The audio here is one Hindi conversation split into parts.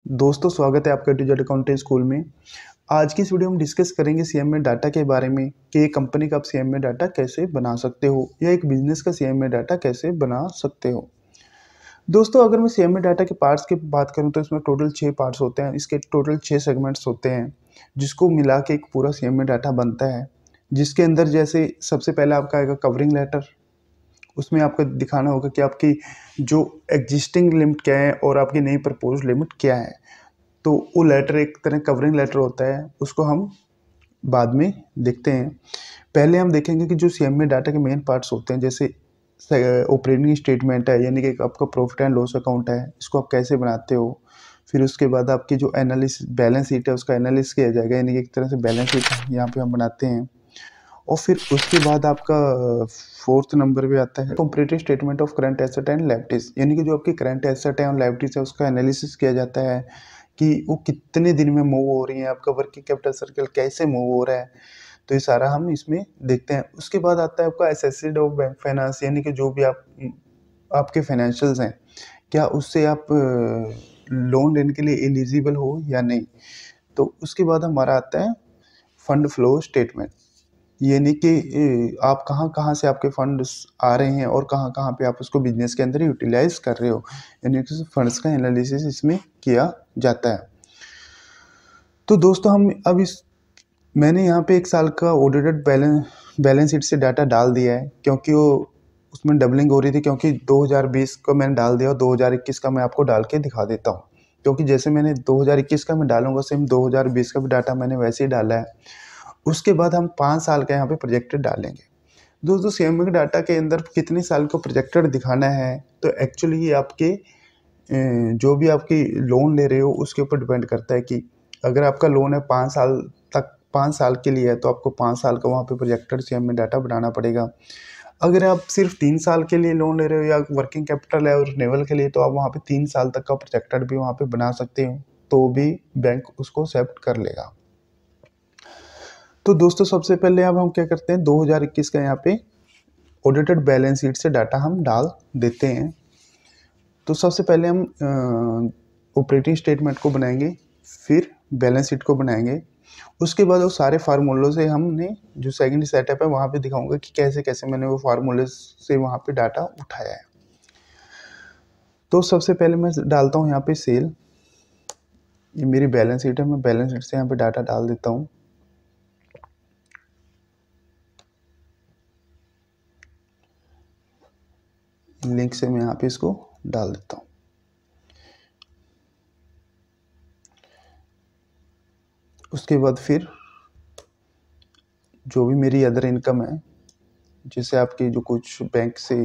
दोस्तों स्वागत है आपका टीचर अकाउंटेंट स्कूल में। आज की इस वीडियो में डिस्कस करेंगे सीएमए डाटा के बारे में कि एक कंपनी का आप सीएमए डाटा कैसे बना सकते हो या एक बिजनेस का सीएमए डाटा कैसे बना सकते हो। दोस्तों अगर मैं सीएमए डाटा के पार्ट्स की बात करूं तो इसमें टोटल 6 पार्ट्स होते हैं। इसके टोटल 6 सेगमेंट्स होते हैं जिसको मिला के एक पूरा सीएमए डाटा बनता है। जिसके अंदर जैसे सबसे पहले आपका आएगा कवरिंग लेटर। उसमें आपको दिखाना होगा कि आपकी जो एग्जिस्टिंग लिमिट क्या है और आपकी नई प्रपोज्ड लिमिट क्या है। तो वो लेटर एक तरह कवरिंग लेटर होता है, उसको हम बाद में देखते हैं। पहले हम देखेंगे कि जो सीएमए डाटा के मेन पार्ट्स होते हैं, जैसे ऑपरेटिंग स्टेटमेंट है, यानी कि आपका प्रॉफिट एंड लॉस अकाउंट है, इसको आप कैसे बनाते हो। फिर उसके बाद आपकी जो एनालिसिस बैलेंस शीट है उसका एनालिसिस किया जाएगा, यानी कि एक तरह से बैलेंस शीट यहाँ पे हम बनाते हैं। और फिर उसके बाद आपका फोर्थ नंबर पे आता है comparative statement of current asset and liabilities, यानी कि जो आपकी करंट एसेट है और लायबिलिटीज है उसका एनालिसिस किया जाता है कि वो कितने दिन में मूव हो रही है, आपका वर्किंग कैपिटल सर्कल कैसे मूव हो रहा है। तो ये सारा हम इसमें देखते हैं। उसके बाद आता है आपका एसेसरीज ऑफ बैंक फाइनेंस, यानी कि जो भी आपके फाइनेंशियल्स हैं, क्या उससे आप लोन लेने के लिए एलिजिबल हो या नहीं। तो उसके बाद हमारा आता है फंड फ्लो स्टेटमेंट, यानी कि आप कहाँ-कहाँ से आपके फंड्स आ रहे हैं और कहाँ-कहाँ पे आप उसको बिज़नेस के अंदर यूटिलाइज़ कर रहे हो, यानी कि फंड्स का एनालिसिस इसमें किया जाता है। तो दोस्तों हम अब इस मैंने यहाँ पे 1 साल का ऑडिटेड बैलेंस शीट से डाटा डाल दिया है, क्योंकि वो उसमें डबलिंग हो रही थी, क्योंकि 2020 का मैंने डाल दिया और 2021 का मैं आपको डाल के दिखा देता हूँ। क्योंकि जैसे मैंने 2021 का मैं डालूँगा सेम 2020 का भी डाटा मैंने वैसे ही डाला है। उसके बाद हम 5 साल का यहाँ पे प्रोजेक्टेड डालेंगे। दोस्तों सीएमए डाटा के अंदर कितने साल को प्रोजेक्टेड दिखाना है, तो एक्चुअली ये आपके जो भी आपकी लोन ले रहे हो उसके ऊपर डिपेंड करता है कि अगर आपका लोन है 5 साल तक, 5 साल के लिए है, तो आपको 5 साल का वहाँ पे प्रोजेक्टेड सीएमए डाटा बनाना पड़ेगा। अगर आप सिर्फ 3 साल के लिए लोन ले रहे हो या वर्किंग कैपिटल है और रिन्यूअल के लिए, तो आप वहाँ पे 3 साल तक का प्रोजेक्टेड भी वहाँ पे बना सकते हो, तो भी बैंक उसको एक्सेप्ट कर लेगा। तो दोस्तों सबसे पहले अब हम क्या करते हैं, 2021 का यहाँ पे ऑडिटेड बैलेंस शीट से डाटा हम डाल देते हैं। तो सबसे पहले हम ऑपरेटिंग स्टेटमेंट को बनाएंगे, फिर बैलेंस शीट को बनाएंगे। उसके बाद वो सारे फार्मूलों से हमने जो सेकंड सेटअप है वहाँ पे दिखाऊंगा कि कैसे कैसे मैंने वो फार्मूले से वहाँ पे डाटा उठाया है। तो सबसे पहले मैं डालता हूँ यहाँ पे सेल। ये मेरी बैलेंस शीट है, मैं बैलेंस शीट से यहाँ पे डाटा डाल देता हूँ। लिंक से मैं यहाँ पे इसको डाल देता हूँ। उसके बाद फिर जो भी मेरी अदर इनकम है, जैसे आपकी जो कुछ बैंक से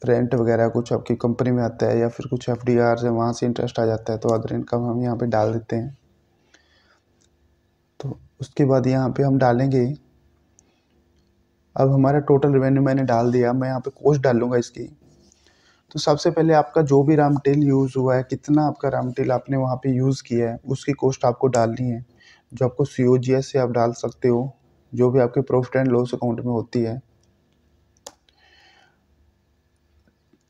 रेंट वगैरह कुछ आपकी कंपनी में आता है या फिर कुछ एफडीआर है वहाँ से इंटरेस्ट आ जाता है, तो अदर इनकम हम यहाँ पे डाल देते हैं। तो उसके बाद यहाँ पे हम डालेंगे, अब हमारा टोटल रेवेन्यू मैंने डाल दिया, मैं यहाँ पे कॉस्ट डालूंगा इसकी। तो सबसे पहले आपका जो भी रॉ मटेरियल यूज़ हुआ है, कितना आपका रॉ मटेरियल आपने वहाँ पे यूज़ किया है, उसकी कॉस्ट आपको डालनी है, जो आपको सीओजीएस से आप डाल सकते हो, जो भी आपके प्रॉफिट एंड लॉस अकाउंट में होती है।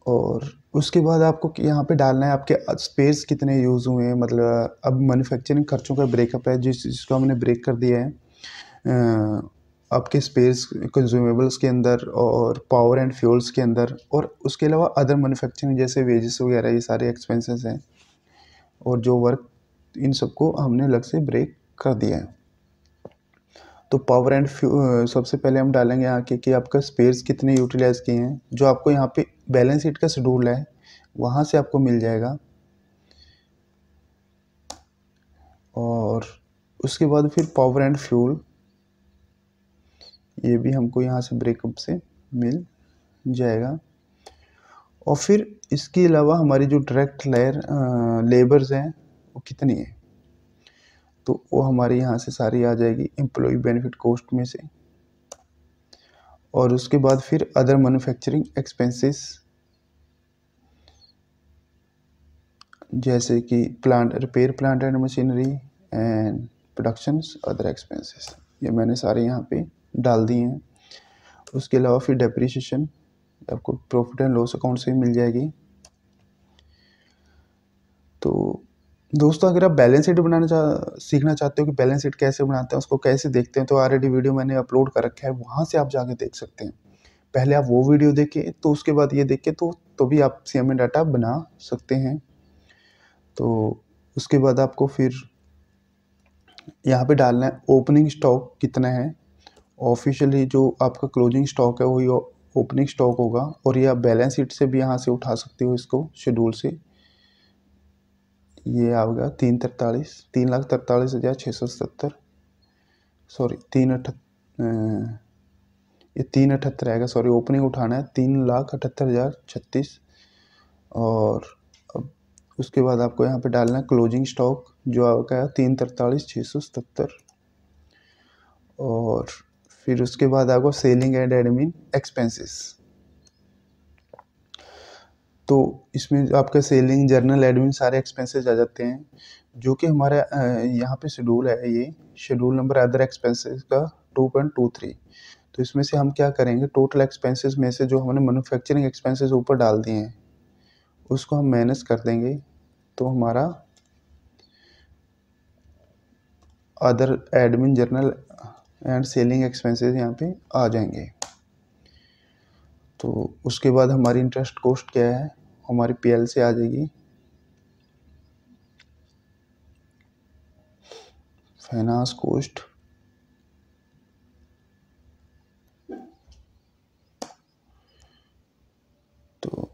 और उसके बाद आपको यहाँ पे डालना है आपके स्पेस कितने यूज़ हुए हैं, मतलब अब मैन्युफैक्चरिंग खर्चों का ब्रेकअप है जिसको हमने ब्रेक कर दिया है आपके स्पेस कंज्यूमेबल्स के अंदर और पावर एंड फ्यूल्स के अंदर, और उसके अलावा अदर मैन्युफैक्चरिंग जैसे वेजेस वगैरह ये सारे एक्सपेंसेस हैं और जो वर्क, इन सबको हमने अलग से ब्रेक कर दिया है। तो पावर एंड सबसे पहले हम डालेंगे यहाँ के कि आपका स्पेस कितने यूटिलाइज किए हैं, जो आपको यहाँ पे बैलेंस शीट का शेड्यूल है वहाँ से आपको मिल जाएगा। और उसके बाद फिर पावर एंड फ्यूल, ये भी हमको यहाँ से ब्रेकअप से मिल जाएगा। और फिर इसके अलावा हमारी जो डायरेक्ट लेबर्स हैं वो कितनी है, तो वो हमारे यहाँ से सारी आ जाएगी एम्प्लॉय बेनिफिट कॉस्ट में से। और उसके बाद फिर अदर मैन्युफैक्चरिंग एक्सपेंसेस, जैसे कि plant repair plant and machinery and productions other expenses, ये मैंने सारे यहाँ पे डाल दिए हैं। उसके अलावा फिर डेप्रिसिएशन आपको प्रॉफिट एंड लॉस अकाउंट से मिल जाएगी। दोस्तों अगर आप बैलेंस शीट सीखना चाहते हो कि बैलेंस शीट कैसे बनाते हैं, उसको कैसे देखते हैं, तो ऑलरेडी वीडियो मैंने अपलोड कर रखा है, वहाँ से आप जाके देख सकते हैं। पहले आप वो वीडियो देखें, तो उसके बाद ये देखें, तो भी आप सीएमए डाटा बना सकते हैं। तो उसके बाद आपको फिर यहाँ पे डालना है ओपनिंग स्टॉक कितना है। ऑफिशियली जो आपका क्लोजिंग स्टॉक है वही ओपनिंग स्टॉक होगा, और ये आप बैलेंस शीट से भी यहाँ से उठा सकते हो इसको, शेड्यूल से। ये आएगा 3,43,670, सॉरी 3,78 आएगा, सॉरी ओपनिंग उठाना है 3,78,036। और अब उसके बाद आपको यहाँ पे डालना है क्लोजिंग स्टॉक जो आपका 3,43,677। और फिर उसके बाद आपको सेलिंग एंड एडमिन एक्सपेंसेस, तो इसमें आपका सेलिंग जर्नल एडमिन सारे एक्सपेंसेस आ जाते हैं, जो कि हमारा यहाँ पे शेड्यूल है, ये शेड्यूल नंबर अदर एक्सपेंसेस का 2.23। तो इसमें से हम क्या करेंगे, टोटल एक्सपेंसेस में से जो हमने मैन्युफैक्चरिंग एक्सपेंसेस ऊपर डाल दिए हैं उसको हम माइनस कर देंगे, तो हमारा other admin journal and selling expenses यहाँ पे आ जाएंगे। तो उसके बाद हमारी इंटरेस्ट कॉस्ट क्या है, हमारी पीएल से आ जाएगी फाइनेंस कॉस्ट। तो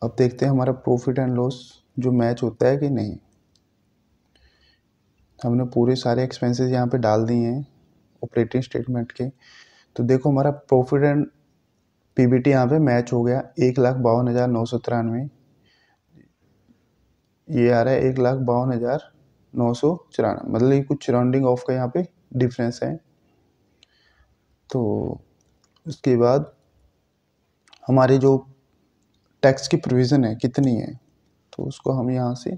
अब देखते हैं हमारा प्रॉफिट एंड लॉस जो मैच होता है कि नहीं। हमने पूरे सारे एक्सपेंसेस यहाँ पे डाल दिए हैं ऑपरेटिंग स्टेटमेंट के। तो देखो हमारा प्रॉफिट एंड पीबीटी यहाँ पे मैच हो गया, 1,52,993। ये आ रहा है 1,52,994, मतलब ये कुछ राउंडिंग ऑफ का यहाँ पे डिफरेंस है। तो उसके बाद हमारे जो टैक्स की प्रोविज़न है कितनी है, तो उसको हम यहाँ से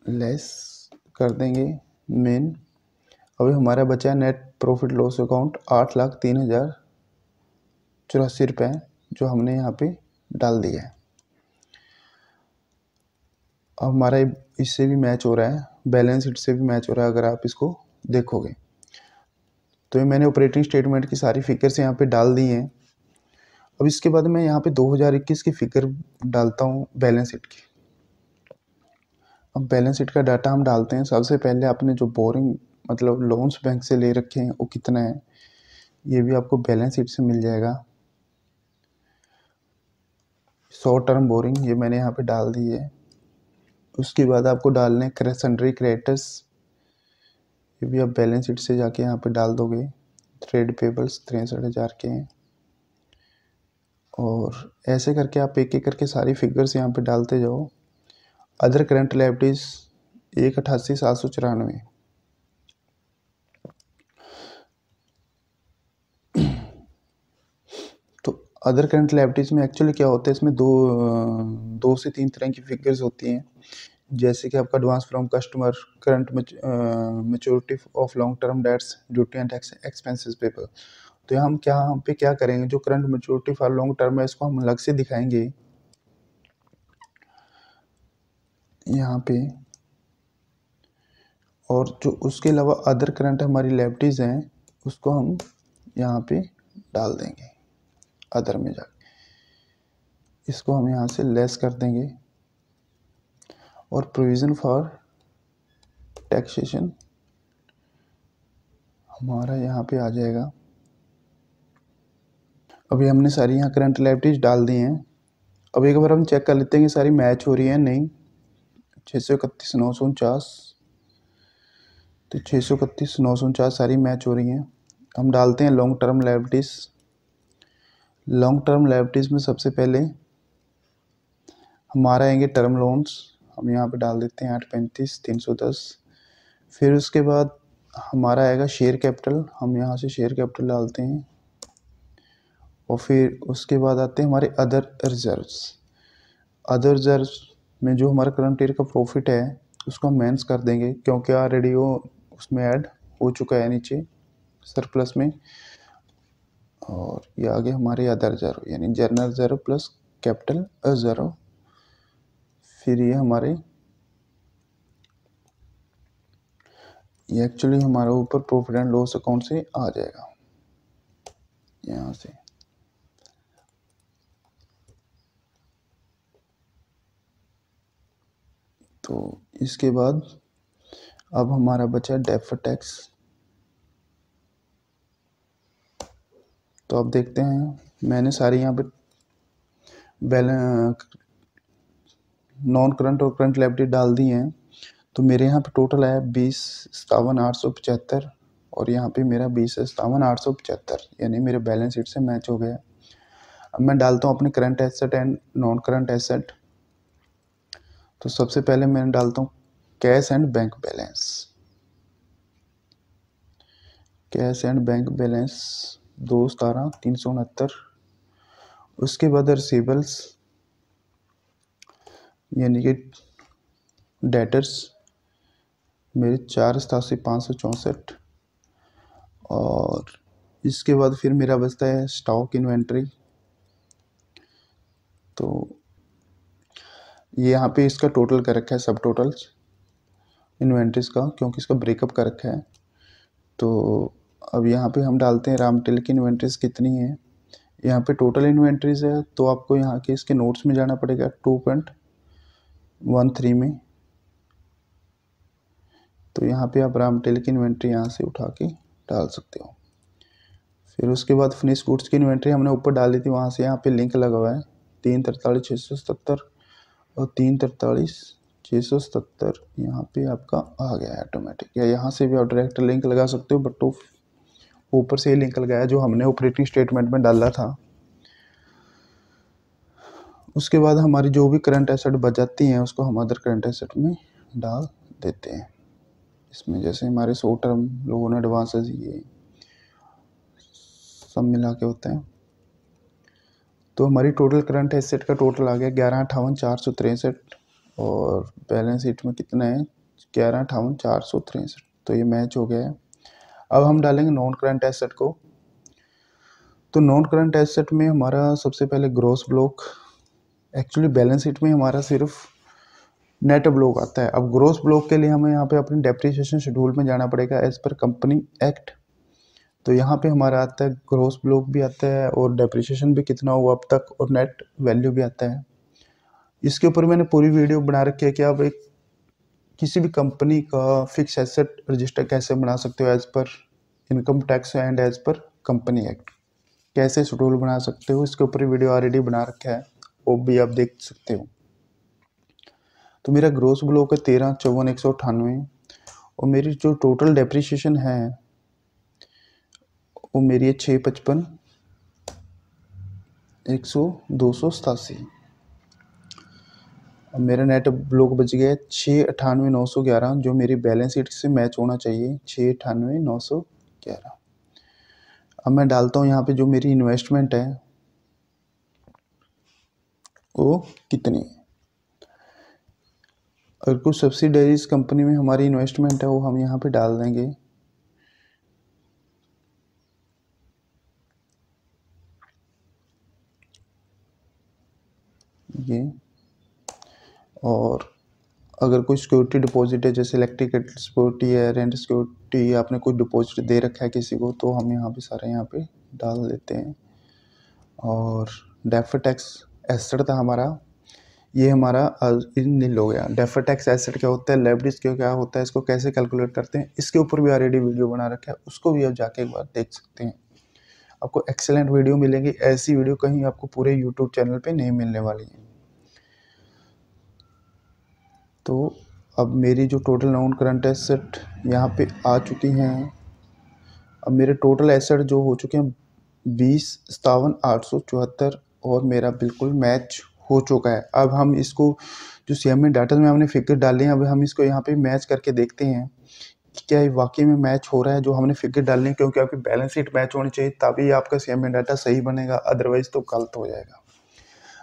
लेस कर देंगे मेन। अभी हमारा बचा है नेट प्रॉफिट लॉस अकाउंट 8,03,084 रुपये, जो हमने यहाँ पे डाल दिया है। अब हमारा इससे भी मैच हो रहा है, बैलेंस शीट से भी मैच हो रहा है अगर आप इसको देखोगे। तो ये मैंने ऑपरेटिंग स्टेटमेंट की सारी फिगर्स यहाँ पे डाल दी हैं। अब इसके बाद मैं यहाँ पे 2021 की फिगर डालता हूँ बैलेंस शीट की। अब बैलेंस शीट का डाटा हम डालते हैं। सबसे पहले आपने जो बोरिंग मतलब लोन्स बैंक से ले रखे हैं वो कितना है, ये भी आपको बैलेंस शीट से मिल जाएगा। शॉर्ट टर्म बोरिंग ये मैंने यहाँ पे डाल दी है। उसके बाद आपको डालने सन्ड्री क्रेडिटर्स, ये भी आप बैलेंस शीट से जाके यहाँ पे डाल दोगे। ट्रेड पेबल्स 63,000 के हैं। और ऐसे करके आप एक एक करके सारी फिगर्स यहाँ पे डालते जाओ। Other current liabilities 1,88,794। तो अदर करंट लायबिलिटीज में एक्चुअली क्या होता है, इसमें दो से तीन तरह की फिगर्स होती हैं, जैसे कि आपका advance from customer, current maturity of long term debts, duty and tax expenses paper. तो हम क्या करेंगे, जो current maturity for long term है इसको हम अलग से दिखाएंगे यहाँ पे। और जो उसके अलावा अदर करंट हमारी लायबिलिटीज़ हैं उसको हम यहाँ पे डाल देंगे अदर में जाके, इसको हम यहाँ से लेस कर देंगे। और प्रोविज़न फॉर टैक्सेशन हमारा यहाँ पे आ जाएगा। अभी हमने सारी यहाँ करंट लायबिलिटीज डाल दी हैं। अब एक बार हम चेक कर लेते हैं कि सारी मैच हो रही है नहीं। 631,949, तो 631,949 सारी मैच हो रही हैं। हम डालते हैं long term liabilities. Long term liabilities में सबसे पहले हमारा आएंगे टर्म लोन्स, हम यहाँ पे डाल देते हैं 835,310। फिर उसके बाद हमारा आएगा शेयर कैपिटल, हम यहाँ से शेयर कैपिटल डालते हैं। और फिर उसके बाद आते हैं हमारे अदर रिजर्व्स। अदर रिजर्व्स में जो हमारा करंट ईयर का प्रॉफिट है उसको हम माइनस कर देंगे, क्योंकि ऑलरेडी वो उसमें ऐड हो चुका है नीचे सरप्लस में। और ये आगे हमारे अदर रिजर्व यानी general reserve plus capital reserve. फिर ये हमारे ये एक्चुअली हमारा ऊपर प्रॉफिट एंड लॉस अकाउंट से आ जाएगा यहाँ से। तो इसके बाद अब हमारा बचा डेफर्ड टैक्स। तो अब देखते हैं, मैंने सारी यहाँ पे नॉन करंट और करंट लायबिलिटी डाल दी हैं। तो मेरे यहाँ पे टोटल आया 20,57,875 और यहाँ पे मेरा 20,57,875, यानी मेरे बैलेंस शीट से मैच हो गया। अब मैं डालता हूँ अपने current asset and non current asset. तो सबसे पहले मैं डालता हूँ cash and bank balance. Cash and bank balance 2,17,369। उसके बाद रिसीवेबल्स यानी कि डेटर्स मेरे 4,87,564। और इसके बाद फिर मेरा बचता है स्टॉक इन्वेंट्री। तो ये यहाँ पे इसका टोटल कर रखा है, सब टोटल्स इन्वेंट्रीज का, क्योंकि इसका ब्रेकअप कर रखा है। तो अब यहाँ पे हम डालते हैं रामटेल की इन्वेंट्रीज कितनी है। यहाँ पे टोटल इन्वेंट्रीज है, तो आपको यहाँ के इसके नोट्स में जाना पड़ेगा 2.13 में। तो यहाँ पे आप रामटेल की इन्वेंट्री यहाँ से उठा के डाल सकते हो। फिर उसके बाद फिनिश गुड्स की इन्वेंट्री हमने ऊपर डाली थी, वहाँ से यहाँ पे लिंक लगा हुआ है 343,677 और 343,677 यहाँ पे आपका आ गया है ऑटोमेटिक। या यहाँ से भी आप डायरेक्ट लिंक लगा सकते हो, बट तो ऊपर से ही लिंक लगाया जो हमने ऑपरेटिंग स्टेटमेंट में डाला था। उसके बाद हमारी जो भी करंट एसेट बच जाती हैं उसको हम अदर करंट एसेट में डाल देते हैं। इसमें जैसे हमारे शॉर्ट टर्म लोन एडवांसेस ये सब मिला के होते हैं। तो हमारी टोटल करंट एसेट का टोटल आ गया 11,58,463 और बैलेंस शीट में कितना है 11,58,463। तो ये मैच हो गया है। अब हम डालेंगे नॉन करंट एसेट को। तो नॉन करंट एसेट में हमारा सबसे पहले gross block, actually balance sheet में हमारा सिर्फ नेट ब्लॉक आता है। अब ग्रॉस ब्लॉक के लिए हमें यहाँ पे अपनी डेप्रिसिएशन शेड्यूल में जाना पड़ेगा एज पर कंपनी एक्ट। तो यहाँ पे हमारा आता है ग्रॉस ब्लॉक भी आता है और डेप्रिसिएशन भी कितना हुआ अब तक और नेट वैल्यू भी आता है। इसके ऊपर मैंने पूरी वीडियो बना रखी है कि आप एक किसी भी कंपनी का फिक्स एसेट रजिस्टर कैसे बना सकते हो as per income tax and as per company act, कैसे शेड्यूल बना सकते हो। इसके ऊपर वीडियो ऑलरेडी बना रखा है, वो भी आप देख सकते हो। तो मेरा ग्रॉस ब्लॉक है 13,54,198 और मेरी जो टोटल डेप्रिसिएशन है वो मेरी है 6,55,287। अब मेरा नेट ब्लॉक बच गया है 6,98,911 जो मेरी बैलेंस शीट से मैच होना चाहिए 6,98,911। अब मैं डालता हूँ यहाँ पे जो मेरी इन्वेस्टमेंट है वो कितनी है। अगर कुछ सब्सिडरीज कंपनी में हमारी इन्वेस्टमेंट है वो हम यहाँ पे डाल देंगे। ये और अगर कोई सिक्योरिटी डिपॉजिट है जैसे इलेक्ट्रिक सिक्योरिटी है, रेंट सिक्योरिटी, आपने कोई डिपॉजिट दे रखा है किसी को, तो हम यहाँ पे सारे यहाँ पे डाल देते हैं। और डेफर्ड टैक्स एसेट था हमारा, ये हमारा नील हो गया। डेफर्ड टैक्स एसेट क्या होता है, लायबिलिटीज क्या होता है, इसको कैसे कैलकुलेट करते हैं, इसके ऊपर भी ऑलरेडी वीडियो बना रखा है, उसको भी आप जाके एक बार देख सकते हैं। आपको एक्सेलेंट वीडियो मिलेंगी, ऐसी वीडियो कहीं आपको पूरे यूट्यूब चैनल पे नहीं मिलने वाली है। तो अब मेरी जो टोटल नॉन करंट एसेट यहाँ पे आ चुकी हैं। अब मेरे टोटल एसेट जो हो चुके हैं 20,57,874 और मेरा बिल्कुल मैच हो चुका है। अब हम इसको जो सीएमए डाटा में हमने फिगर डाले हैं, अब हम इसको यहाँ पे मैच करके देखते हैं कि क्या ये वाकई में मैच हो रहा है जो हमने फिगर डालनी है, क्योंकि आपकी बैलेंस शीट मैच होनी चाहिए तभी आपका सीएमए डाटा सही बनेगा, अदरवाइज तो गलत हो जाएगा।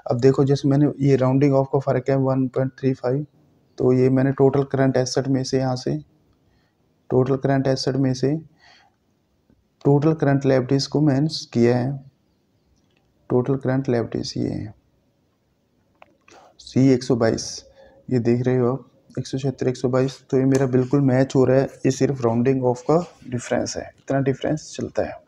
अब देखो जैसे मैंने ये राउंडिंग ऑफ का फ़र्क है 1.35, तो ये मैंने टोटल करंट एसेट में से यहाँ से टोटल करंट एसेट में से टोटल करंट लायबिलिटीज़ को मैंने किया है। टोटल करंट लायबिलिटीज़ ये है C122, ये देख रहे हो आप, 176, 122, तो ये मेरा बिल्कुल मैच हो रहा है। ये सिर्फ राउंडिंग ऑफ का डिफरेंस है, इतना डिफरेंस चलता है।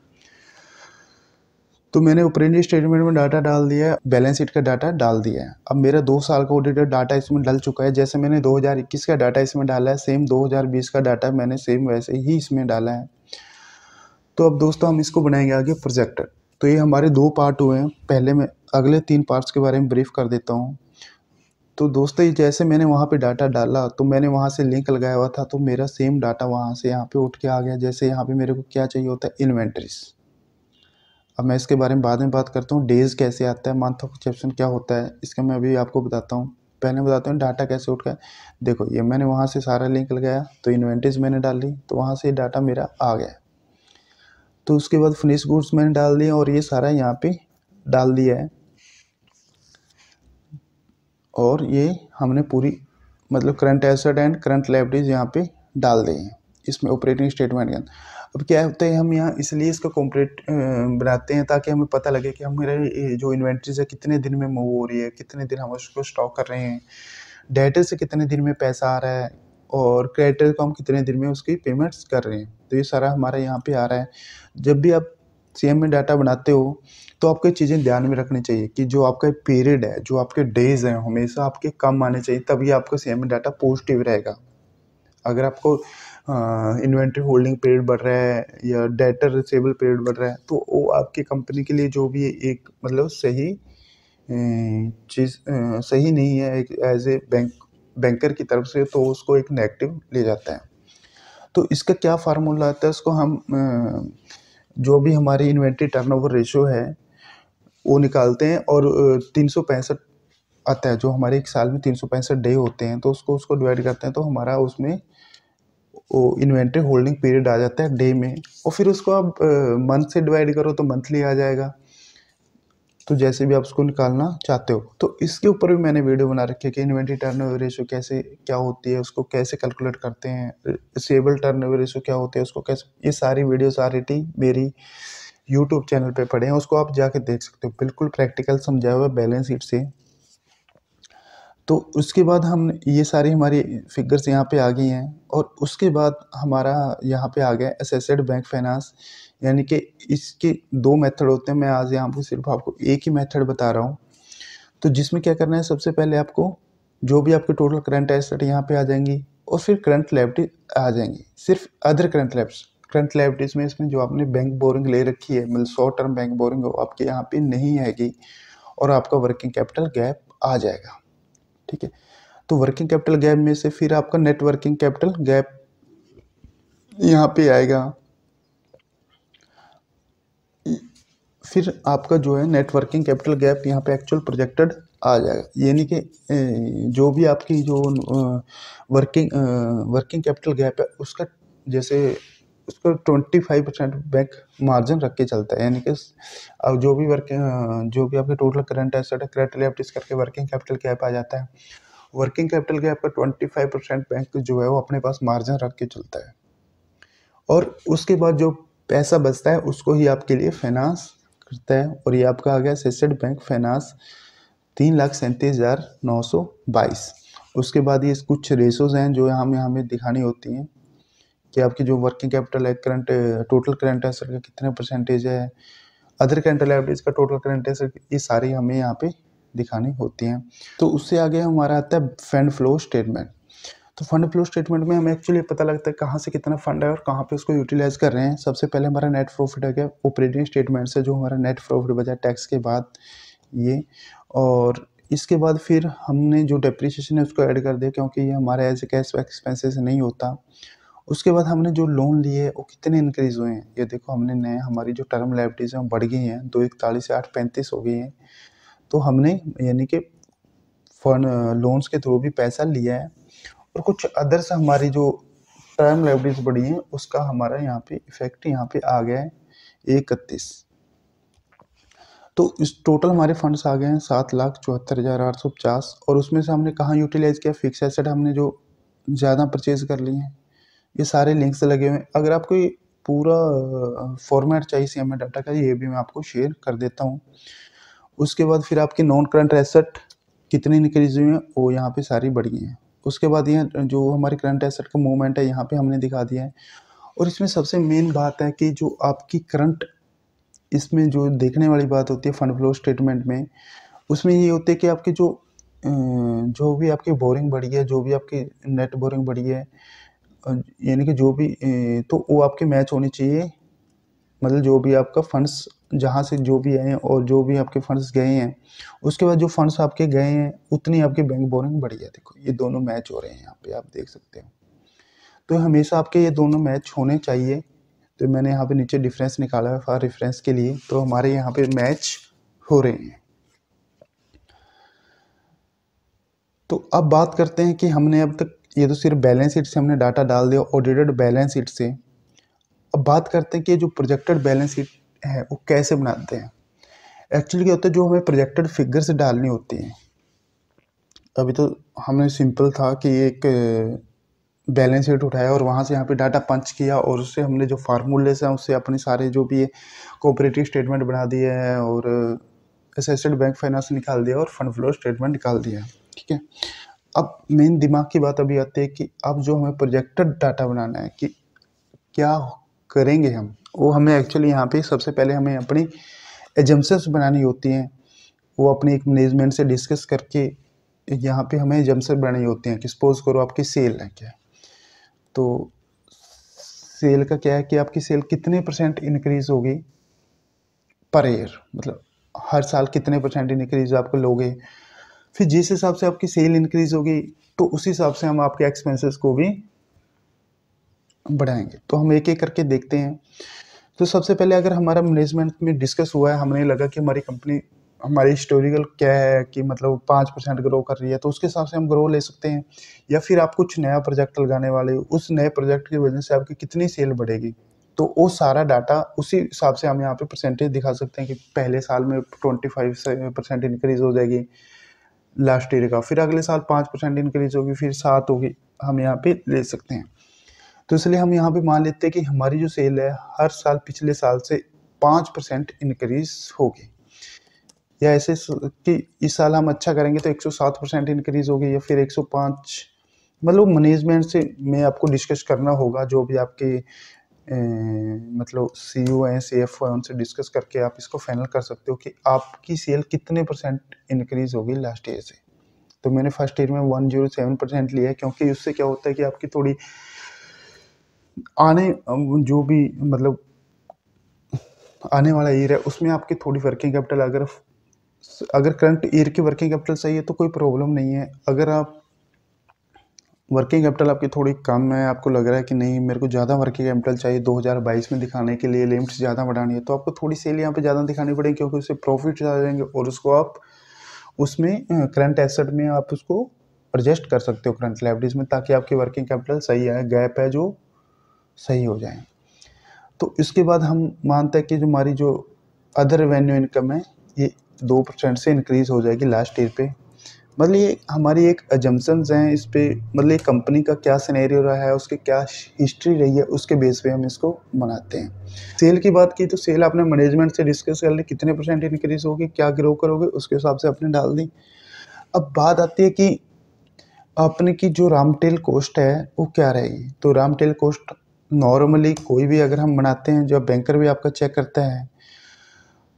तो मैंने ऑपरेटिंग स्टेटमेंट में डाटा डाल दिया है, बैलेंस शीट का डाटा डाल दिया है। अब मेरा 2 साल का ऑडिटेड डाटा इसमें डल चुका है। जैसे मैंने 2021 का डाटा इसमें डाला है, सेम 2020 का डाटा मैंने सेम वैसे ही इसमें डाला है। तो अब दोस्तों हम इसको बनाएंगे आगे प्रोजेक्टर। तो ये हमारे 2 पार्ट हुए हैं। पहले मैं अगले 3 पार्ट्स के बारे में ब्रीफ कर देता हूँ। तो दोस्तों ये जैसे मैंने वहाँ पे डाटा डाला, तो मैंने वहाँ से लिंक लगाया हुआ था, तो मेरा सेम डाटा वहाँ से यहाँ पे उठ के आ गया। जैसे यहाँ पे मेरे को क्या चाहिए होता है, इन्वेंटरीज। अब मैं इसके बारे में बाद में बात करता हूँ। डेज कैसे आता है, मंथ ऑफ एक्सेप्शन क्या होता है, इसका मैं अभी आपको बताता हूँ। पहले बताता हूँ डाटा कैसे उठ गया। देखो ये मैंने वहाँ से सारा लिंक लगाया, तो इन्वेंटरीज मैंने डाल ली, तो वहाँ से डाटा मेरा आ गया। तो उसके बाद फिनिश गुड्स मैंने डाल दिए और ये सारा यहाँ पे डाल दिया है। और ये हमने पूरी मतलब current asset and current liabilities यहाँ पे डाल दी हैं इसमें ऑपरेटिंग स्टेटमेंट के अंदर। अब क्या होता है, हम यहाँ इसलिए इसको कॉम्परेट बनाते हैं ताकि हमें पता लगे कि हम मेरे जो इन्वेंट्रीज है कितने दिन में मूव हो रही है, कितने दिन हम उसको स्टॉक कर रहे हैं, डेटर से कितने दिन में पैसा आ रहा है, और क्रेडिटर को हम कितने दिन में उसकी पेमेंट्स कर रहे हैं। तो ये सारा हमारा यहाँ पे आ रहा है। जब भी आप सीएम में डाटा बनाते हो तो आपको ये चीज़ें ध्यान में रखनी चाहिए कि जो आपका पीरियड है, जो आपके डेज हैं, हमेशा आपके कम आने चाहिए, तभी आपका सीएम में डाटा पॉजिटिव रहेगा। अगर आपको इन्वेंट्री होल्डिंग पीरियड बढ़ रहा है या डेटर रिसीवेबल पीरियड बढ़ रहा है, तो वो आपकी कंपनी के लिए जो भी एक मतलब सही चीज़ सही नहीं है। एक एज ए बैंकर की तरफ से तो उसको एक नेगेटिव ले जाता है। तो इसका क्या फार्मूला आता है, उसको हम जो भी हमारी इन्वेंट्री टर्नओवर रेशियो है वो निकालते हैं, और 365 आता है, जो हमारे एक साल में 365 डे होते हैं, तो उसको डिवाइड करते हैं, तो हमारा उसमें वो इन्वेंट्री होल्डिंग पीरियड आ जाता है डे में। और फिर उसको आप मंथ से डिवाइड करो तो मंथली आ जाएगा। तो जैसे भी आप उसको निकालना चाहते हो, तो इसके ऊपर भी मैंने वीडियो बना रखी है कि इन्वेंट्री टर्नओवर रेशियो कैसे क्या होती है, उसको कैसे कैलकुलेट करते हैं, रिसीवेबल टर्नओवर रेशियो क्या होती है, उसको कैसे, ये सारी वीडियोस ऑलरेडी मेरी यूट्यूब चैनल पे पड़े हैं, उसको आप जाके देख सकते हो। बिल्कुल प्रैक्टिकल समझाया हुआ बैलेंस शीट से। तो उसके बाद हम ये सारी हमारी फिगर्स यहाँ पे आ गई हैं, और उसके बाद हमारा यहाँ पे आ गया एसेटेड बैंक फाइनेंस। यानी कि इसके 2 मेथड होते हैं। मैं आज यहाँ पे सिर्फ आपको एक ही मेथड बता रहा हूँ। तो जिसमें क्या करना है, सबसे पहले आपको जो भी आपके टोटल करंट एसेट यहाँ पे आ जाएंगी, और फिर करंट लायबिलिटी आ जाएंगी। सिर्फ अदर करंट लायबिलिटीज में इसमें जो आपने बैंक बोरिंग ले रखी है, मतलब शॉर्ट टर्म बैंक बोरिंग आपके यहाँ पे नहीं आएगी, और आपका वर्किंग कैपिटल गैप आ जाएगा। ठीक है। तो वर्किंग कैपिटल गैप में से फिर आपका नेट वर्किंग कैपिटल गैप यहाँ पे आएगा। फिर आपका जो है नेट वर्किंग कैपिटल गैप यहाँ पे एक्चुअल प्रोजेक्टेड आ जाएगा। यानी कि जो भी आपकी जो वर्किंग कैपिटल गैप है उसका जैसे उसको 25% बैंक मार्जिन रख के चलता है। यानी कि अब जो भी आपके टोटल करंट एसेट है, क्रेडिट लायबिलिटीज करके वर्किंग कैपिटल गैप आ जाता है। वर्किंग कैपिटल गैप का 25% बैंक जो है वो अपने पास मार्जिन रख के चलता है, और उसके बाद जो पैसा बचता है उसको ही आपके लिए फाइनेंस करता है। और ये आपका आ गया एसेटेड बैंक फाइनेंस 3,37,922। उसके बाद ये कुछ रेशोज हैं जो हमें हमें दिखानी होती हैं कि आपकी जो वर्किंग कैपिटल है, करंट टोटल करंट एसेट का कितने परसेंटेज है, अदर करंट लायबिलिटीज का टोटल करंट एसेट, ये सारी हमें यहाँ पे दिखानी होती हैं। तो उससे आगे हमारा आता है फंड फ्लो स्टेटमेंट। तो फंड फ्लो स्टेटमेंट में हमें एक्चुअली पता लगता है कहाँ से कितना फंड है और कहाँ पे उसको यूटिलाइज कर रहे हैं। सबसे पहले हमारा नेट प्रॉफिट है क्या, ऑपरेटिंग स्टेटमेंट से जो हमारा नेट प्रॉफिट बचा टैक्स के बाद ये, और इसके बाद फिर हमने जो डेप्रिसिएशन है उसको ऐड कर दिया, क्योंकि ये हमारे एज ए कैश एक्सपेंसेस नहीं होता। उसके बाद हमने जो लोन लिए वो कितने इंक्रीज़ हुए हैं, ये देखो हमने नए हमारी जो टर्म लायबिलिटीज़ हैं वो बढ़ गई हैं, 241 से 835 हो गई हैं। तो हमने यानी कि फंड लोन्स के थ्रू भी पैसा लिया है, और कुछ अदर्स हमारी जो टर्म लायबिलिटीज़ बढ़ी हैं उसका हमारा यहाँ पे इफेक्ट यहाँ पे आ गया है 31। तो इस टोटल हमारे फंड्स आ गए हैं 7,74,850, और उसमें से हमने कहाँ यूटिलाइज़ किया, फिक्स एसेट हमने जो ज़्यादा परचेज़ कर लिए हैं। ये सारे लिंक्स लगे हुए हैं। अगर आपको ये पूरा फॉर्मेट चाहिए सीएमए डाटा का, ये भी मैं आपको शेयर कर देता हूँ। उसके बाद फिर आपके नॉन करंट एसेट कितनी इंक्रीज हुई हैं वो यहाँ पे सारी बढ़ गई हैं। उसके बाद ये जो हमारे करंट एसेट का मूवमेंट है यहाँ पे हमने दिखा दिया है। और इसमें सबसे मेन बात है कि जो आपकी करंट, इसमें जो देखने वाली बात होती है फंड फ्लो स्टेटमेंट में, उसमें ये होती है कि आपकी जो भी आपकी बोरिंग बढ़ी है, जो भी आपकी नेट बोरिंग बढ़ी है, यानी कि जो भी तो वो आपके मैच होनी चाहिए। मतलब जो भी आपका फंड्स जहाँ से जो भी आए हैं और जो भी आपके फंड्स गए हैं, उसके बाद जो फंड्स आपके गए हैं उतनी आपकी बैंक बोरिंग बढ़ी है। देखो ये दोनों मैच हो रहे हैं, यहाँ पे आप देख सकते हो। तो हमेशा आपके ये दोनों मैच होने चाहिए। तो मैंने यहाँ पे नीचे डिफरेंस निकाला है फॉर रेफरेंस के लिए, तो हमारे यहाँ पे मैच हो रहे हैं। तो अब बात करते हैं कि हमने अब तक ये तो सिर्फ बैलेंस शीट से हमने डाटा डाल दिया, ऑडिटेड बैलेंस शीट से। अब बात करते हैं कि जो प्रोजेक्टेड बैलेंस शीट है वो कैसे बनाते हैं। एक्चुअली क्या होता है, जो हमें प्रोजेक्टेड फिगर्स डालनी होती हैं, अभी तो हमने सिंपल था कि एक बैलेंस शीट उठाया और वहाँ से यहाँ पे डाटा पंच किया और उससे हमने जो फार्मूलेस हैं उससे अपने सारे जो भी कोऑपरेटिव स्टेटमेंट बना दिए हैं और असेस्ड बैंक फाइनेंस निकाल दिया और फंड फ्लो स्टेटमेंट निकाल दिया। ठीक है, अब मेन दिमाग की बात अभी आती है कि अब जो हमें प्रोजेक्टेड डाटा बनाना है कि क्या करेंगे हम, वो हमें एक्चुअली यहाँ पे सबसे पहले हमें अपनी एजम्पशंस बनानी होती हैं। वो अपनी एक मैनेजमेंट से डिस्कस करके यहाँ पे हमें एजम्पशन बनानी होती हैं कि सपोज करो आपकी सेल है क्या, तो सेल का क्या है कि आपकी सेल कितने % इंक्रीज होगी पर ईयर, मतलब हर साल कितने % इंक्रीज आपको लोगे। फिर जिस हिसाब से आपकी सेल इंक्रीज होगी तो उस हिसाब से हम आपके एक्सपेंसेस को भी बढ़ाएंगे। तो हम एक एक करके देखते हैं। तो सबसे पहले अगर हमारा मैनेजमेंट में डिस्कस हुआ है, हमने लगा कि हमारी कंपनी, हमारी हिस्टोरिकल क्या है कि मतलब 5% ग्रो कर रही है, तो उसके हिसाब से हम ग्रो ले सकते हैं। या फिर आप कुछ नया प्रोजेक्ट लगाने वाले हो, उस नए प्रोजेक्ट की वजह से आपकी कितनी सेल बढ़ेगी, तो वो सारा डाटा उसी हिसाब से हम यहाँ पे परसेंटेज दिखा सकते हैं कि पहले साल में 25% इंक्रीज हो जाएगी लास्ट ईयर का, फिर अगले साल 5% इंक्रीज होगी, फिर 7 होगी, हम यहाँ पे ले सकते हैं। तो इसलिए हम यहाँ पे मान लेते हैं कि हमारी जो सेल है हर साल पिछले साल से 5% इंक्रीज होगी, या ऐसे कि इस साल हम अच्छा करेंगे तो 107% इंक्रीज होगी या फिर 105। मतलब मैनेजमेंट से में आपको डिस्कस करना होगा, जो भी आपके मतलब सीईओ हैं, सीएफओ हैं, उनसे डिस्कस करके आप इसको फाइनल कर सकते हो कि आपकी सेल कितने % इंक्रीज होगी लास्ट ईयर से। तो मैंने फर्स्ट ईयर में 107% लिया है, क्योंकि उससे क्या होता है कि आपकी थोड़ी आने जो भी मतलब आने वाला ईयर है उसमें आपकी थोड़ी वर्किंग कैपिटल, अगर करंट ईयर की वर्किंग कैपिटल सही है तो कोई प्रॉब्लम नहीं है। अगर आप वर्किंग कैपिटल आपकी थोड़ी कम है, आपको लग रहा है कि नहीं मेरे को ज़्यादा वर्किंग कैपिटल चाहिए 2022 में दिखाने के लिए, लिमिट्स ज़्यादा बढ़ानी है, तो आपको थोड़ी सेल यहाँ पे ज़्यादा दिखानी पड़ेगी, क्योंकि उससे प्रॉफिट आ जाएंगे और उसको आप उसमें करंट एसेट में आप उसको एडजस्ट कर सकते हो करंट लायबिलिटीज में, ताकि आपकी वर्किंग कैपिटल सही आए, गैप है जो सही हो जाए। तो इसके बाद हम मानते हैं कि जो हमारी जो अदर रेवेन्यू इनकम है ये 2% से इंक्रीज हो जाएगी लास्ट ईयर पे। मतलब ये हमारी एक अजम्पशंस हैं इस पे, मतलब एक कंपनी का क्या सिनेरियो रहा है, उसकी क्या हिस्ट्री रही है, उसके बेस पे हम इसको बनाते हैं। सेल की बात की तो सेल आपने मैनेजमेंट से डिस्कस कर ली, कितने % इंक्रीज होगी, क्या ग्रो करोगे, उसके हिसाब से आपने डाल दी। अब बात आती है कि आपने की जो रॉ मटेरियल कॉस्ट है वो क्या रहेगी। तो रॉ मटेरियल कॉस्ट नॉर्मली कोई भी अगर हम बनाते हैं, जब बैंकर भी आपका चेक करता है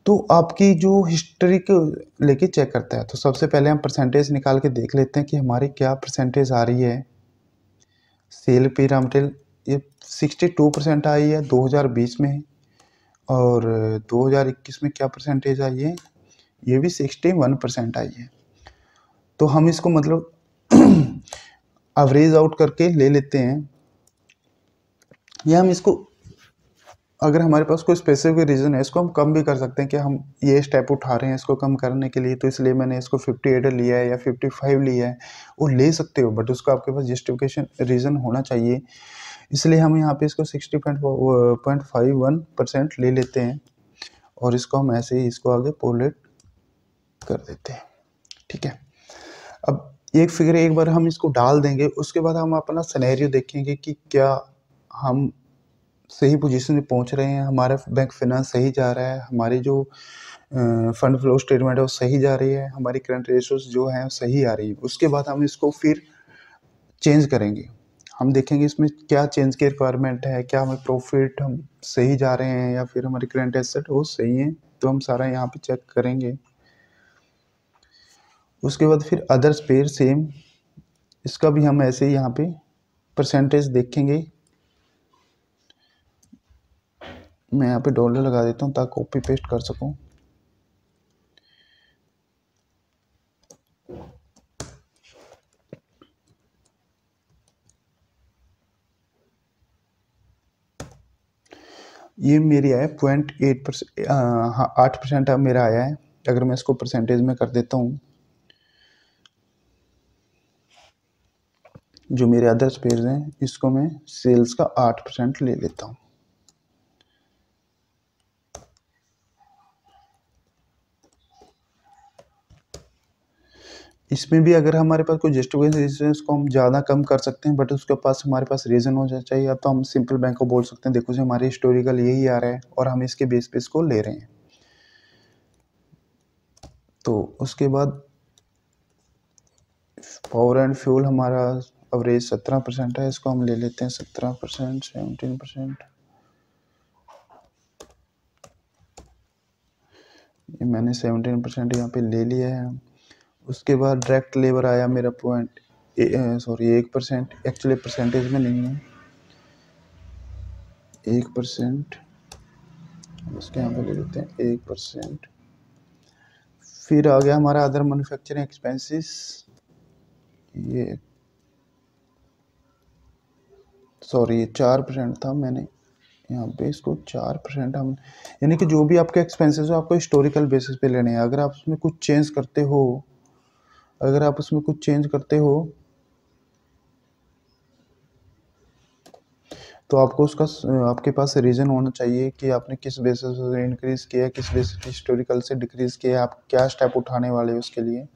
तो आपकी जो हिस्ट्री को लेके चेक करता है। तो सबसे पहले हम परसेंटेज निकाल के देख लेते हैं कि हमारी क्या परसेंटेज आ रही है सेल पे रॉ मटेरियल। ये 62% आई है 2020 में, और 2021 में क्या परसेंटेज आई है, ये भी 61% आई है। तो हम इसको मतलब एवरेज आउट करके ले लेते हैं, या हम इसको अगर हमारे पास कोई स्पेसिफिक रीज़न है इसको हम कम भी कर सकते हैं कि हम ये स्टेप उठा रहे हैं इसको कम करने के लिए, तो इसलिए मैंने इसको 58 लिया है या 55 लिया है, वो ले सकते हो, बट उसका आपके पास जस्टिफिकेशन रीज़न होना चाहिए। इसलिए हम यहाँ पे इसको 60.51% ले लेते हैं और इसको हम ऐसे ही इसको आगे पोलेट कर देते हैं। ठीक है, अब एक फिगर एक बार हम इसको डाल देंगे, उसके बाद हम अपना सिनेरियो देखेंगे कि क्या हम सही पोजीशन में पहुंच रहे हैं, हमारा बैंक फाइनेंस सही जा रहा है, हमारी जो फंड फ्लो स्टेटमेंट है वो सही जा रही है, हमारी करंट रेशियोज जो हैं सही आ रही है। उसके बाद हम इसको फिर चेंज करेंगे। हम देखेंगे इसमें क्या चेंज की रिक्वायरमेंट है, क्या हमें प्रॉफिट हम सही जा रहे हैं या फिर हमारी करंट एसेट वो सही है, तो हम सारा यहाँ पे चेक करेंगे। उसके बाद फिर अदर्स पेयर सेम, इसका भी हम ऐसे ही यहाँ पे परसेंटेज देखेंगे। मैं यहाँ पे डॉलर लगा देता हूँ ताकि कॉपी पेस्ट कर सकूँ। ये मेरी आया 0.8%, हाँ 8% अब मेरा आया है। अगर मैं इसको परसेंटेज में कर देता हूँ, जो मेरे अदर्स पेयर्स हैं इसको मैं सेल्स का 8% ले लेता हूँ। इसमें भी अगर हमारे पास कोई जस्टिफिकेशन इसको हम ज़्यादा कम कर सकते हैं, बट उसके पास हमारे पास रीज़न हो चाहिए। या तो हम सिंपल बैंक को बोल सकते हैं देखो जी हमारे हिस्टोरिकल यही आ रहा है और हम इसके बेस पे इसको ले रहे हैं। तो उसके बाद पावर एंड फ्यूल हमारा एवरेज 17% है, इसको हम ले लेते हैं 17%, 17%। ये मैंने 17% यहाँ पे ले लिया है। उसके बाद डायरेक्ट लेबर आया मेरा 1%, एक्चुअली परसेंटेज में नहीं है, 1%। उसके यहाँ पे ले लेते हैं 1%। फिर आ गया हमारा अदर मैन्युफैक्चरिंग एक्सपेंसेस, ये 4% था, मैंने यहाँ पे इसको 4% हम, यानी कि जो भी आपके एक्सपेंसेस हो आपको हिस्टोरिकल बेसिस पे लेने हैं। अगर आप उसमें कुछ चेंज करते हो, तो आपको उसका आपके पास रीज़न होना चाहिए कि आपने किस बेसिस से इंक्रीज़ किया, किस बेसिस हिस्टोरिकल से डिक्रीज़ किया, आप क्या स्टेप उठाने वाले हो उसके लिए।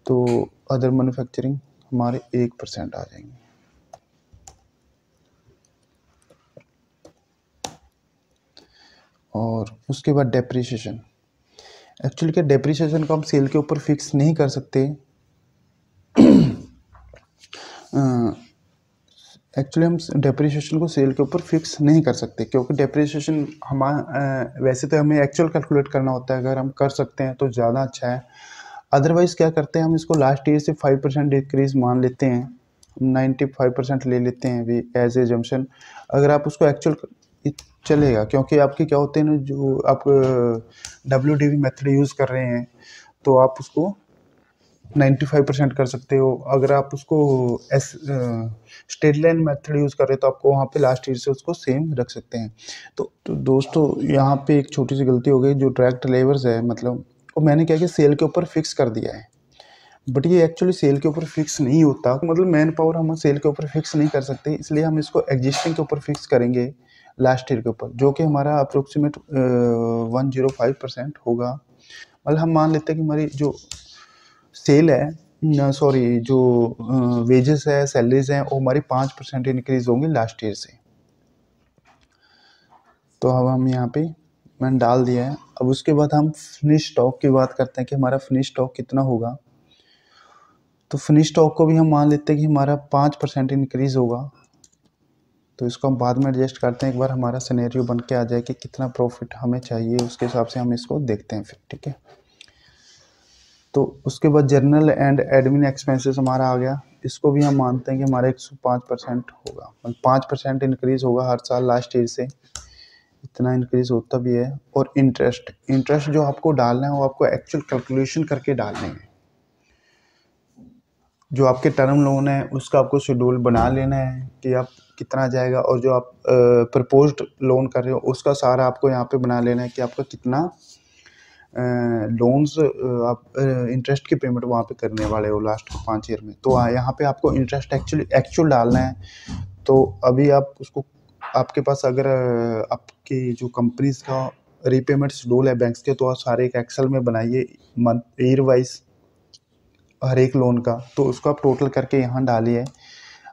तो अदर मैन्युफैक्चरिंग हमारे 1% आ जाएंगे। और उसके बाद डेप्रिसिएशन, एक्चुअली क्या डेप्रिसिएशन को हम सेल के ऊपर फिक्स नहीं कर सकते। एक्चुअली हम डेप्रिसिएशन को सेल के ऊपर फिक्स नहीं कर सकते, क्योंकि डेप्रिसिएशन वैसे तो हमें एक्चुअल कैलकुलेट करना होता है, अगर हम कर सकते हैं तो ज़्यादा अच्छा है। अदरवाइज़ क्या करते हैं हम इसको लास्ट ईयर से 5% डिक्रीज मान लेते हैं, 95% ले लेते हैं भी एज ए जम्पशन। अगर आप उसको एक्चुअल चलेगा, क्योंकि आपके क्या होते हैं ना, जो आप WDV मेथड यूज़ कर रहे हैं तो आप उसको 95% कर सकते हो। अगर आप उसको स्ट्रेट लाइन मेथड यूज़ कर रहे हो तो आपको वहाँ पे लास्ट ईयर से उसको सेम रख सकते हैं। तो दोस्तों यहाँ पे एक छोटी सी गलती हो गई, जो डायरेक्ट लेबर्स है मतलब वो मैंने क्या किया सेल के ऊपर फिक्स कर दिया है, बट ये एक्चुअली सेल के ऊपर फिक्स नहीं होता। मतलब मैन पावर हम सेल के ऊपर फिक्स नहीं कर सकते, इसलिए हम इसको एग्जिस्टिंग के ऊपर फिक्स करेंगे लास्ट ईयर के ऊपर, जो कि हमारा अप्रोक्सीमेट 105% होगा। मतलब हम मान लेते हैं कि हमारी जो सेल है, सॉरी जो वेजेस है, सैलरीज हैं, वो हमारी 5% इंक्रीज होंगी लास्ट ईयर से। तो अब हम यहाँ पे मैंने डाल दिया है। अब उसके बाद हम फिनिश स्टॉक की बात करते हैं कि हमारा फिनिश स्टॉक कितना होगा। तो फिनिश स्टॉक को भी हम मान लेते हैं कि हमारा 5% इंक्रीज होगा। तो इसको हम बाद में एडजस्ट करते हैं, एक बार हमारा सिनेरियो बन के आ जाए कि कितना प्रॉफिट हमें चाहिए, उसके हिसाब से हम इसको देखते हैं फिर, ठीक है। तो उसके बाद जनरल एंड एडमिन एक्सपेंसेस हमारा आ गया, इसको भी हम मानते हैं कि हमारा 105% होगा, मतलब 5% इंक्रीज़ होगा हर साल लास्ट ईयर से, इतना इंक्रीज़ होता भी है। और इंटरेस्ट जो आपको डालना है वो आपको एक्चुअल कैलकुलेशन करके डालने हैं। जो आपके टर्म लोन है उसका आपको शेड्यूल बना लेना है कि आप कितना जाएगा, और जो आप प्रपोज्ड लोन कर रहे हो उसका सारा आपको यहाँ पे बना लेना है कि आपका कितना लोन्स आप इंटरेस्ट की पेमेंट वहाँ पे करने वाले हो लास्ट 5 ईयर में। तो यहाँ पे आपको इंटरेस्ट एक्चुअल डालना है। तो अभी आप उसको, आपके पास अगर आपकी जो कंपनीज का रीपेमेंट शेड्यूल है बैंक्स के, तो आप सारे एक एक्सेल में बनाइए मंथ ईयर वाइज हर एक लोन का, तो उसको आप टोटल करके यहाँ डालिए।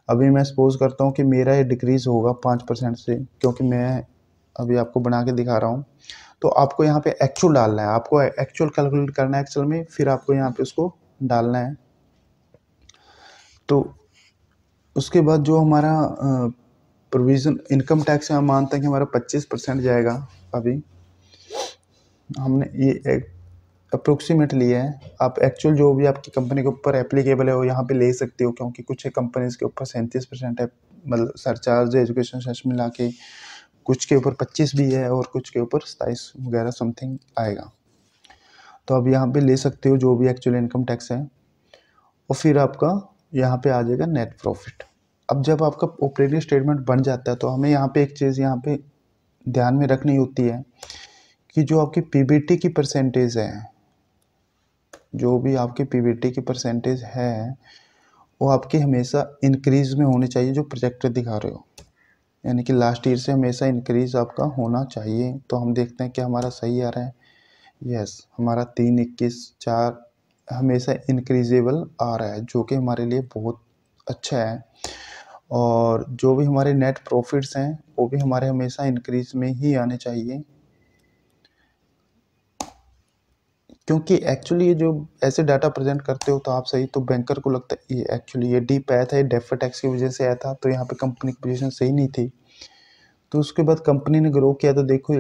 अभी मैं सपोज करता हूँ कि मेरा ये डिक्रीज़ होगा 5% से, क्योंकि मैं अभी आपको बना के दिखा रहा हूँ। तो आपको यहाँ पे एक्चुअल डालना है, आपको एक्चुअल कैलकुलेट करना है एक्सेल में, फिर आपको यहाँ पे उसको डालना है। तो उसके बाद जो हमारा प्रोविज़न इनकम टैक्स है, हम मानते हैं कि हमारा 25% जाएगा। अभी हमने ये एक अप्रोक्सीमेट लिया है। आप एक्चुअल जो भी आपकी कंपनी के ऊपर एप्लीकेबल है वो यहाँ पे ले सकते हो, क्योंकि कुछ कंपनीज़ के ऊपर 37% है, मतलब सरचार्ज एजुकेशन सेस मिला के। कुछ के ऊपर 25 भी है और कुछ के ऊपर 27 वगैरह समथिंग आएगा। तो आप यहाँ पे ले सकते हो जो भी एक्चुअल इनकम टैक्स है, और फिर आपका यहाँ पे आ जाएगा नेट प्रॉफिट। अब जब आपका ऑपरेटिंग स्टेटमेंट बन जाता है तो हमें यहाँ पे एक चीज़ यहाँ पे ध्यान में रखनी होती है कि जो आपकी पीबीटी की परसेंटेज है, जो भी आपकी पीबीटी की परसेंटेज है वो आपकी हमेशा इंक्रीज में होनी चाहिए, जो प्रोजेक्टर दिखा रहे हो, यानी कि लास्ट ईयर से हमेशा इंक्रीज आपका होना चाहिए। तो हम देखते हैं कि हमारा सही आ रहा है। यस, हमारा 3, 21, 4 हमेशा इंक्रीजेबल आ रहा है, जो कि हमारे लिए बहुत अच्छा है। और जो भी हमारे नेट प्रॉफिट्स हैं वो भी हमारे हमेशा इंक्रीज में ही आने चाहिए, क्योंकि एक्चुअली ये जो ऐसे डाटा प्रेजेंट करते हो तो आप सही, तो बैंकर को लगता है ये एक्चुअली ये डीप आया था, ये डेफर टैक्स की वजह से आया था, तो यहाँ पे कंपनी की पोजीशन सही नहीं थी। तो उसके बाद कंपनी ने ग्रो किया, तो देखो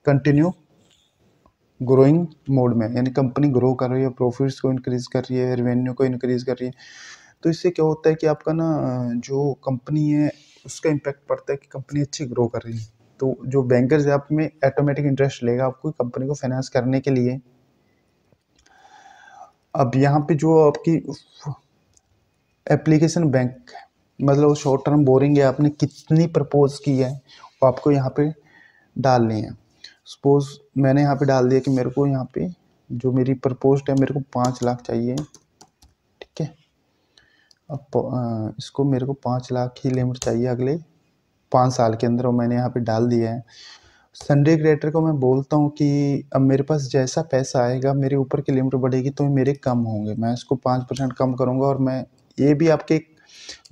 कंटिन्यू ग्रोइंग मोड में, यानी कंपनी ग्रो कर रही है, प्रॉफिट्स को इंक्रीज कर रही है, रेवेन्यू को इंक्रीज कर रही है। तो इससे क्या होता है कि आपका ना जो कंपनी है उसका इम्पैक्ट पड़ता है कि कंपनी अच्छी ग्रो कर रही है। तो जो बैंकर्स है आप में ऑटोमेटिक इंटरेस्ट लेगा आपको कंपनी को फाइनेंस करने के लिए। अब यहाँ पे जो आपकी एप्लीकेशन बैंक, मतलब शॉर्ट टर्म बोरिंग है, आपने कितनी प्रपोज की है वो आपको यहाँ पे डालनी है। सपोज मैंने यहाँ पे डाल दिया कि मेरे को यहाँ पे जो मेरी प्रपोज्ड है मेरे को 5 लाख चाहिए, ठीक है। अब इसको मेरे को 5 लाख ही लिमिट चाहिए अगले 5 साल के अंदर, और मैंने यहाँ पे डाल दिया है। संडे क्रिएटर को मैं बोलता हूँ कि अब मेरे पास जैसा पैसा आएगा मेरे ऊपर की लिमिट बढ़ेगी तो मेरे कम होंगे, मैं इसको 5% कम करूँगा। और मैं ये भी आपके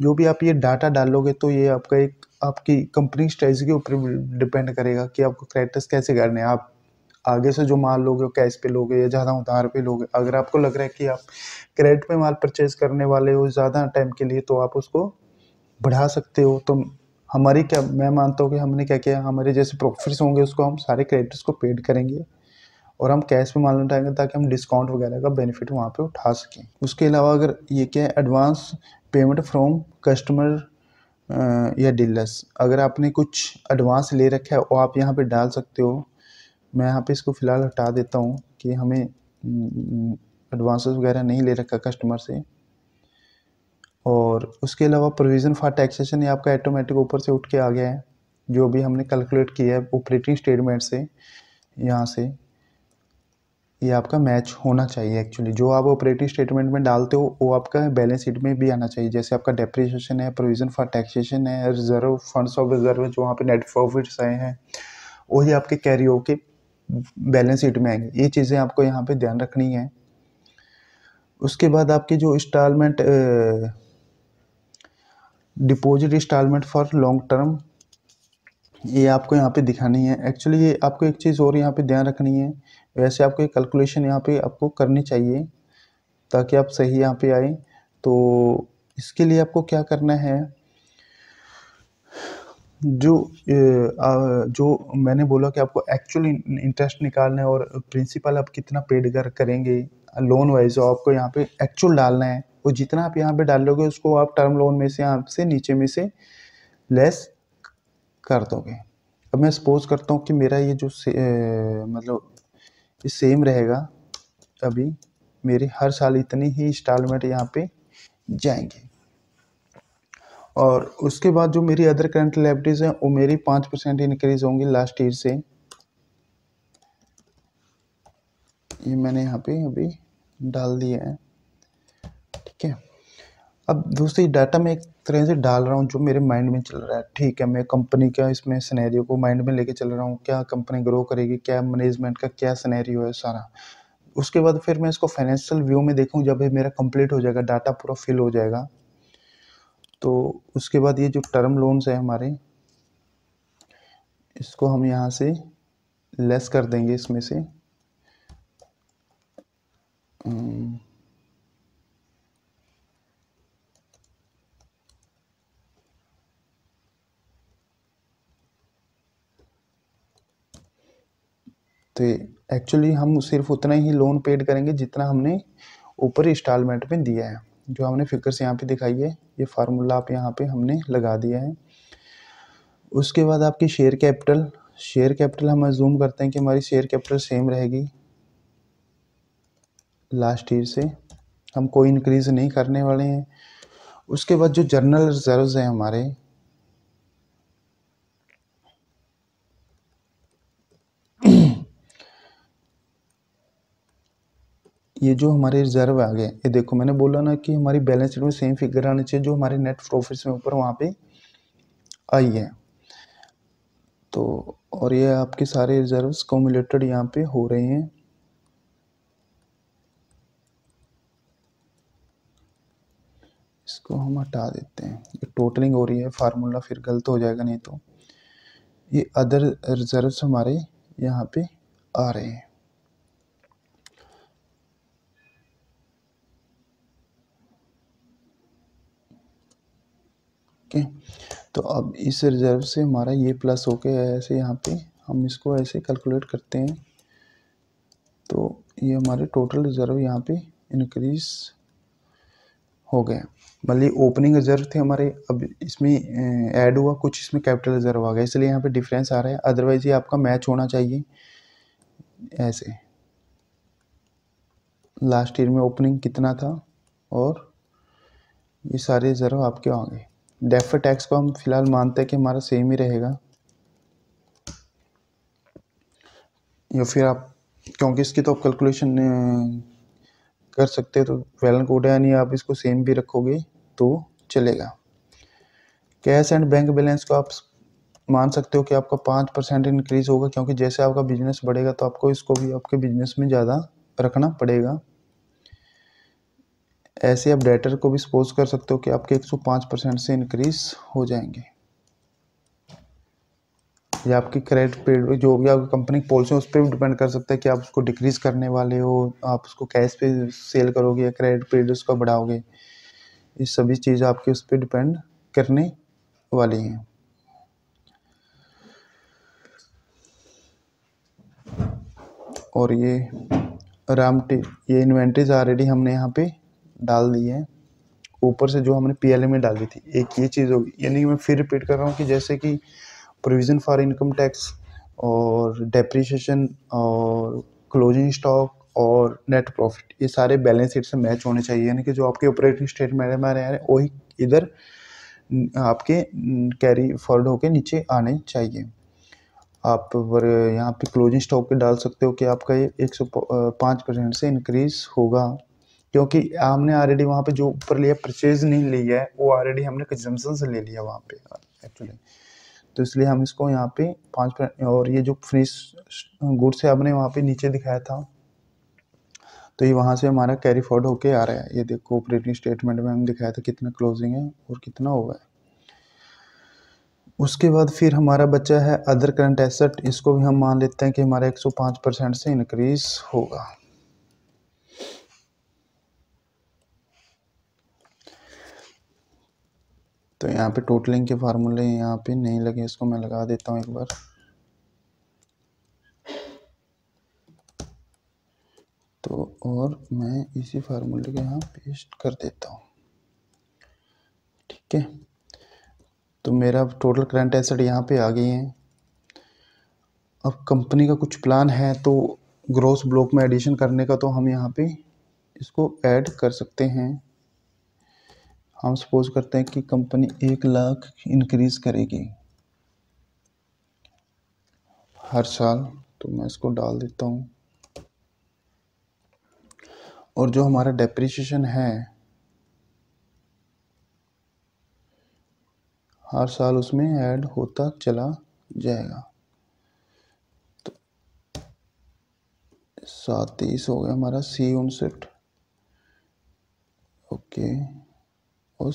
जो भी आप ये डाटा डालोगे तो ये आपका एक आपकी कंपनी स्ट्रेटजी के ऊपर डिपेंड करेगा कि आपको क्रेडिट्स कैसे करने हैं। आप आगे से जो माल लोगे वो कैश पे लोगे या ज़्यादा उधार पे लोगे। अगर आपको लग रहा है कि आप क्रेडिट पे माल परचेज करने वाले हो ज़्यादा टाइम के लिए, तो आप उसको बढ़ा सकते हो। तो हमारी क्या, मैं मानता हूँ कि हमने क्या किया, हमारे जैसे प्रॉफिट्स होंगे उसको हम सारे क्रेडिटर्स को पेड करेंगे और हम कैश में माल उठाएंगे ताकि हम डिस्काउंट वगैरह का बेनिफिट वहाँ पे उठा सकें। उसके अलावा अगर ये क्या है, एडवांस पेमेंट फ्रॉम कस्टमर या डीलर्स, अगर आपने कुछ एडवांस ले रखा है वो आप यहाँ पे डाल सकते हो। मैं यहाँ पे इसको फ़िलहाल हटा देता हूँ कि हमें एडवांसेस वगैरह नहीं ले रखा कस्टमर से। और उसके अलावा प्रोविज़न फॉर टैक्सेशन ये आपका ऑटोमेटिक ऊपर से उठ के आ गया है, जो भी हमने कैलकुलेट किया है ऑपरेटिंग स्टेटमेंट से, यहाँ से ये आपका मैच होना चाहिए। एक्चुअली जो आप ऑपरेटिंग स्टेटमेंट में डालते हो वो आपका बैलेंस शीट में भी आना चाहिए। जैसे आपका डेप्रिसिएशन है, प्रोविज़न फॉर टैक्सेशन है, रिजर्व फंड्स ऑफ रिजर्व जो वहाँ पे नेट प्रॉफिट्स आए हैं वही आपके कैरी होके बैलेंस शीट में आएंगे। ये चीज़ें आपको यहाँ पे ध्यान रखनी है। उसके बाद आपकी जो installment deposit installment for long term, ये आपको यहाँ पे दिखानी है। एक्चुअली ये आपको एक चीज़ और यहाँ पे ध्यान रखनी है, वैसे आपको एक कैलकुलेशन यहाँ पे आपको करनी चाहिए ताकि आप सही यहाँ पे आए। तो इसके लिए आपको क्या करना है, जो मैंने बोला कि आपको एक्चुअल इंटरेस्ट निकालना है और प्रिंसिपल आप कितना पेड करेंगे लोन वाइज, आपको यहाँ पे एक्चुअल डालना है। और जितना आप यहाँ पे डालोगे उसको आप टर्म लोन में से आपसे नीचे में से लेस कर दोगे। अब मैं सपोज करता हूँ कि मेरा ये जो मतलब ये सेम रहेगा, अभी मेरे हर साल इतनी ही इंस्टॉलमेंट यहाँ पे जाएंगे। और उसके बाद जो मेरी अदर करंट लायबिलिटीज़ हैं वो मेरी 5% इंक्रीज होंगी लास्ट ईयर से। ये मैंने यहाँ पे अभी डाल दिया है, ठीक है। अब दूसरी डाटा मैं एक तरह से डाल रहा हूँ जो मेरे माइंड में चल रहा है, ठीक है। मैं कंपनी का इसमें सिनेरियो को माइंड में लेके चल रहा हूँ, क्या कंपनी ग्रो करेगी, क्या मैनेजमेंट का क्या सिनेरियो है सारा। उसके बाद फिर मैं इसको फाइनेंशियल व्यू में देखूँ, जब ये मेरा कंप्लीट हो जाएगा, डाटा पूरा फिल हो जाएगा, तो उसके बाद ये जो टर्म लोन्स है हमारे, इसको हम यहाँ से लेस कर देंगे इसमें से। तो एक्चुअली हम सिर्फ उतना ही लोन पेड करेंगे जितना हमने ऊपर इंस्टॉलमेंट में दिया है। जो हमने फिगर्स यहाँ पे दिखाई है, ये फार्मूला आप यहाँ पे हमने लगा दिया है। उसके बाद आपकी शेयर कैपिटल हम अज्यूम करते हैं कि हमारी शेयर कैपिटल सेम रहेगी लास्ट ईयर से, हम कोई इंक्रीज नहीं करने वाले हैं। उसके बाद जो जर्नल रिजर्व्स हैं हमारे, ये जो हमारे रिजर्व आ गए, ये देखो मैंने बोला ना कि हमारी बैलेंस शीट में सेम फिगर आनी चाहिए जो हमारे नेट प्रॉफिट्स में ऊपर वहाँ पे आई है। तो और ये आपके सारे रिजर्व्स कम्युलेटेड यहाँ पे हो रहे हैं। इसको हम हटा देते हैं, ये टोटलिंग हो रही है, फार्मूला फिर गलत हो जाएगा नहीं तो। ये अदर रिजर्व्स हमारे यहाँ पे आ रहे हैं। ओके, तो अब इस रिजर्व से हमारा ये प्लस होके ऐसे यहाँ पे हम इसको ऐसे कैलकुलेट करते हैं, तो ये हमारे टोटल रिजर्व यहाँ पे इंक्रीज हो गए। मतलब ओपनिंग रिजर्व थे हमारे, अब इसमें ऐड हुआ कुछ, इसमें कैपिटल रिजर्व आ गया, इसलिए यहाँ पे डिफरेंस आ रहा है। अदरवाइज ये आपका मैच होना चाहिए ऐसे। लास्ट ईयर में ओपनिंग कितना था और ये सारे रिजर्व आपके आ गए। डेफर्ड टैक्स को हम फिलहाल मानते हैं कि हमारा सेम ही रहेगा, या फिर आप, क्योंकि इसकी तो आप कैलकुलेशन कर सकते हैं, तो वेल कोड है, यानी आप इसको सेम भी रखोगे तो चलेगा। कैश एंड बैंक बैलेंस को आप मान सकते हो कि आपका 5% इंक्रीज होगा, क्योंकि जैसे आपका बिजनेस बढ़ेगा तो आपको इसको भी आपके बिजनेस में ज़्यादा रखना पड़ेगा। ऐसे आप डेटर को भी सपोज कर सकते हो कि आपके 105% से इंक्रीज हो जाएंगे। या आपकी क्रेडिट पीरियड जो भी आपकी कंपनी की पॉलिसी है उस पर भी डिपेंड कर सकता है कि आप उसको डिक्रीज करने वाले हो, आप उसको कैश पे सेल करोगे या क्रेडिट पीरियड उसका बढ़ाओगे। ये सभी चीज़ आपके उस पर डिपेंड करने वाली हैं। और ये ये इन्वेंट्रीज ऑलरेडी हमने यहाँ पे डाल दी है, ऊपर से जो हमने पीएलए में डाली थी। एक ये चीज़ होगी, यानी मैं फिर रिपीट कर रहा हूँ कि जैसे कि प्रोविज़न फॉर इनकम टैक्स और डेप्रिसिएशन और क्लोजिंग स्टॉक और नेट प्रॉफिट, ये सारे बैलेंस शीट से मैच होने चाहिए, यानी कि जो आपके ऑपरेटिंग स्टेटमेंट में आ रहे हैं वही इधर आपके कैरी फॉरवर्ड होके नीचे आने चाहिए। आप यहाँ पे क्लोजिंग स्टॉक पे डाल सकते हो कि आपका ये 105% से इंक्रीज होगा, क्योंकि हमने ऑलरेडी वहाँ पे जो ऊपर लिया परचेज नहीं लिया है, वो ऑलरेडी हमने कंजम्पशन से ले लिया वहाँ पे एक्चुअली। तो इसलिए हम इसको यहाँ पे 5%, और ये जो फिनिश गुड्स है आपने वहाँ पे नीचे दिखाया था, तो ये वहाँ से हमारा कैरी फॉरवर्ड होके आ रहा है। ये देखो ऑपरेटिंग स्टेटमेंट में हम दिखाया था कितना क्लोजिंग है और कितना होगा। उसके बाद फिर हमारा बचा है अदर करंट एसेट, इसको भी हम मान लेते हैं कि हमारा 105% से इंक्रीज होगा। तो यहाँ पे टोटलिंग के फार्मूले यहाँ पे नहीं लगे, इसको मैं लगा देता हूँ एक बार। तो और मैं इसी फार्मूले के यहाँ पेस्ट कर देता हूँ, ठीक है। तो मेरा टोटल करंट एसेट यहाँ पे आ गई हैं। अब कंपनी का कुछ प्लान है तो ग्रोस ब्लॉक में एडिशन करने का, तो हम यहाँ पे इसको ऐड कर सकते हैं। हम सपोज करते हैं कि कंपनी 1 लाख इंक्रीज करेगी हर साल, तो मैं इसको डाल देता हूँ। और जो हमारा डेप्रिसिएशन है हर साल उसमें ऐड होता चला जाएगा। तो 37 हो गया हमारा C59, ओके, और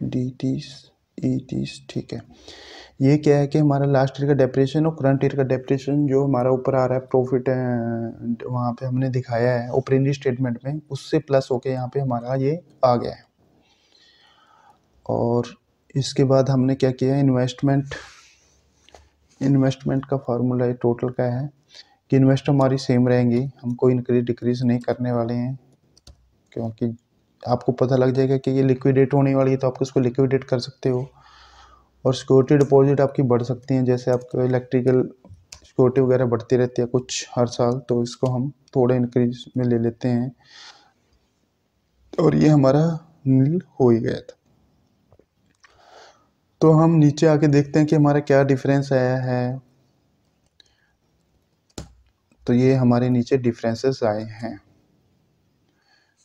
D30 ठीक है। ये क्या है कि हमारा लास्ट ईयर का डेप्रिसिएशन और करंट ईयर का डेप्रिसिएशन जो हमारा ऊपर आ रहा है प्रॉफिट है वहाँ पे हमने दिखाया है ऑपरेटिंग स्टेटमेंट में, उससे प्लस होके यहाँ पे हमारा ये आ गया है। और इसके बाद हमने क्या किया है, इन्वेस्टमेंट का फार्मूला टोटल का है, कि इन्वेस्ट हमारी सेम रहेंगी, हम कोई इंक्रीज डिक्रीज नहीं करने वाले हैं, क्योंकि आपको पता लग जाएगा कि ये लिक्विडेट होने वाली है तो आप उसको लिक्विडेट कर सकते हो। और सिक्योरिटी डिपॉजिट आपकी बढ़ सकती हैं, जैसे आपको इलेक्ट्रिकल सिक्योरिटी वगैरह बढ़ती रहती है कुछ हर साल, तो इसको हम थोड़ा इंक्रीज में ले लेते हैं। और ये हमारा नील हो ही गया था। तो हम नीचे आके देखते हैं कि हमारा क्या डिफरेंस आया है। तो ये हमारे नीचे डिफरेंसेस आए हैं,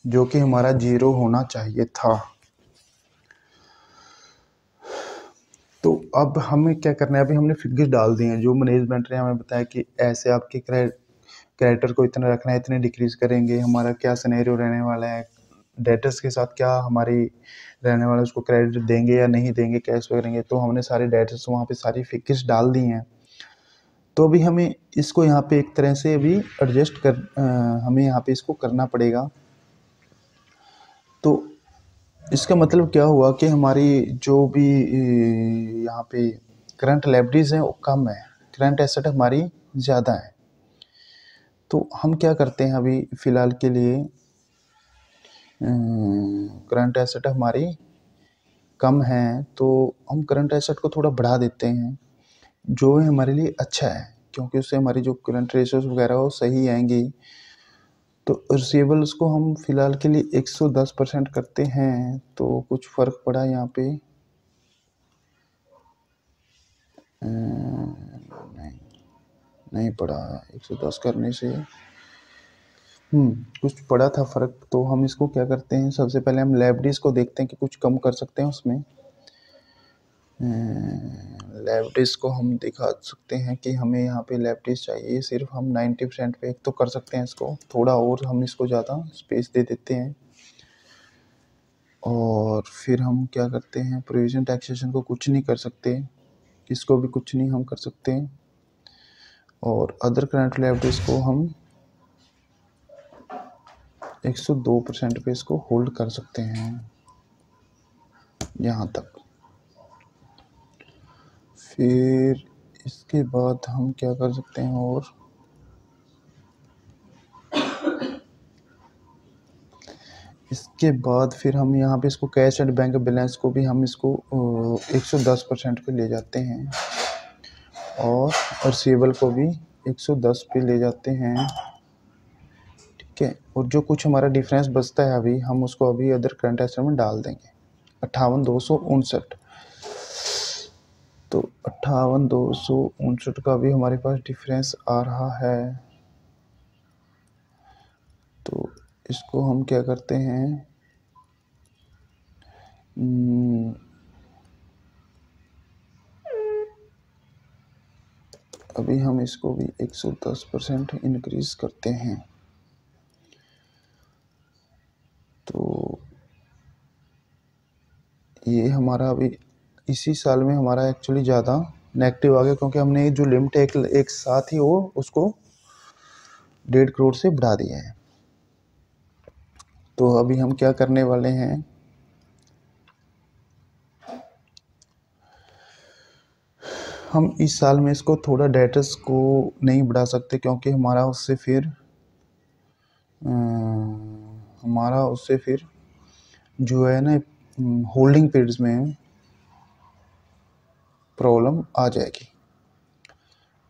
जो कि हमारा 0 होना चाहिए था। तो अब हमें क्या करना है, अभी हमने फिगर्स डाल दिए हैं, जो मैनेजमेंट ने हमें बताया कि ऐसे आपके क्रेडिटर को इतना रखना है, इतने डिक्रीज करेंगे, हमारा क्या सिनेरियो रहने वाला है, डेटर्स के साथ क्या हमारी रहने वाला है, उसको क्रेडिट देंगे या नहीं देंगे, कैसे करेंगे। तो हमने सारे डेटर्स वहाँ पे सारी फिगर्स डाल दी हैं। तो अभी हमें इसको यहाँ पे एक तरह से अभी एडजस्ट कर हमें यहाँ पे इसको करना पड़ेगा। तो इसका मतलब क्या हुआ कि हमारी जो भी यहाँ पे करंट लायबिलिटीज़ हैं वो कम है, करंट एसेट हमारी ज़्यादा है। तो हम क्या करते हैं अभी फ़िलहाल के लिए, करंट एसेट हमारी कम है तो हम करंट एसेट को थोड़ा बढ़ा देते हैं, जो है हमारे लिए अच्छा है, क्योंकि उससे हमारी जो करंट रेशियोज वगैरह वो सही आएंगी। तो रिसीवेबल्स को हम फ़िलहाल के लिए 110% करते हैं, तो कुछ फ़र्क पड़ा यहाँ पे नहीं नहीं पड़ा। 110 करने से कुछ पड़ा था फ़र्क। तो हम इसको क्या करते हैं, सबसे पहले हम लायबिलिटीज़ को देखते हैं कि कुछ कम कर सकते हैं उसमें। लायबिलिटीज़ को हम दिखा सकते हैं कि हमें यहाँ पे लायबिलिटीज़ चाहिए सिर्फ, हम 90% पे एक तो कर सकते हैं इसको, थोड़ा और हम इसको ज़्यादा स्पेस दे देते हैं। और फिर हम क्या करते हैं, प्रोविजन टैक्सेशन को कुछ नहीं कर सकते, इसको भी कुछ नहीं हम कर सकते हैं। और अदर करंट लायबिलिटीज़ को हम 102% पे इसको होल्ड कर सकते हैं यहाँ तक। फिर इसके बाद हम क्या कर सकते हैं, और इसके बाद फिर हम यहाँ पे इसको कैश एंड बैंक बैलेंस को भी हम इसको 110% पे ले जाते हैं, और रिसीवेबल को भी 110 पे ले जाते हैं। ठीक है, और जो कुछ हमारा डिफरेंस बचता है अभी, हम उसको अभी अदर करंट एसेट में डाल देंगे, 58,259। तो 58,259 का भी हमारे पास डिफरेंस आ रहा है। तो इसको हम क्या करते हैं, अभी हम इसको भी 110% इंक्रीज करते हैं। तो ये हमारा अभी इसी साल में हमारा एक्चुअली ज़्यादा नेगेटिव आ गया, क्योंकि हमने जो लिमिट एक साथ ही वो उसको 1.5 करोड़ से बढ़ा दिया है। तो अभी हम क्या करने वाले हैं, हम इस साल में इसको थोड़ा डेटर्स को नहीं बढ़ा सकते, क्योंकि हमारा उससे फिर जो है ना होल्डिंग पीरियड्स में प्रॉब्लम आ जाएगी।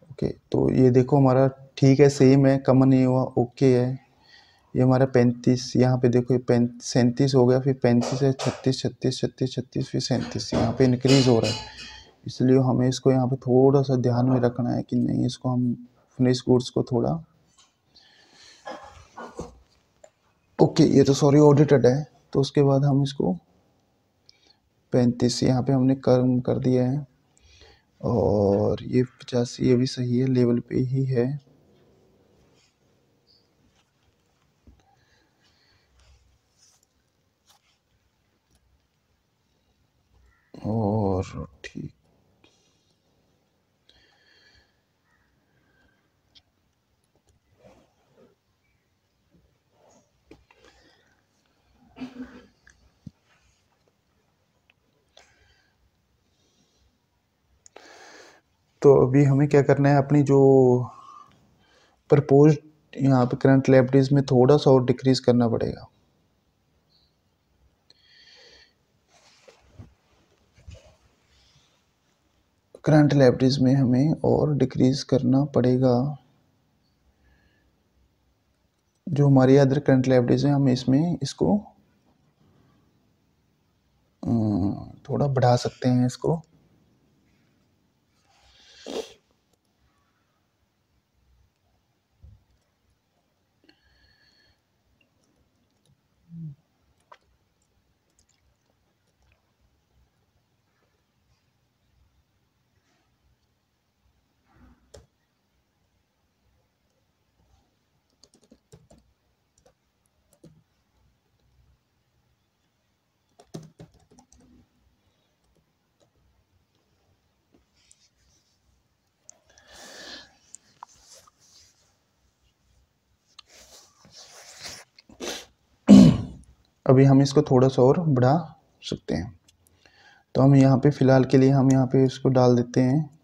ओके, तो ये देखो हमारा ठीक है, सेम है, कम नहीं हुआ, ओके है। ये हमारा 35, यहाँ पे देखो 37 हो गया, फिर 35 है, 36 36 36 36, फिर 37, यहाँ पे इंक्रीज़ हो रहा है। इसलिए हमें इसको यहाँ पे थोड़ा सा ध्यान में रखना है कि नहीं, इसको हम फिनिश गुड्स को थोड़ा ओके, ये तो सॉरी ऑडिटेड है, तो उसके बाद हम इसको 35 यहाँ पे हमने कम कर दिया है, और ये 85 ये भी सही है, लेवल पे ही है। और ठीक, तो अभी हमें क्या करना है, अपनी जो प्रपोज यहाँ पे करंट लायबिलिटीज में थोड़ा सा और डिक्रीज करना पड़ेगा। करंट लायबिलिटीज में हमें और डिक्रीज करना पड़ेगा। जो हमारी अदर करंट लायबिलिटीज है हम इसमें इसको थोड़ा बढ़ा सकते हैं इसको। अभी हम इसको थोड़ा सा और बढ़ा सकते हैं। तो हम यहाँ पे फ़िलहाल के लिए हम यहाँ पे इसको डाल देते हैं।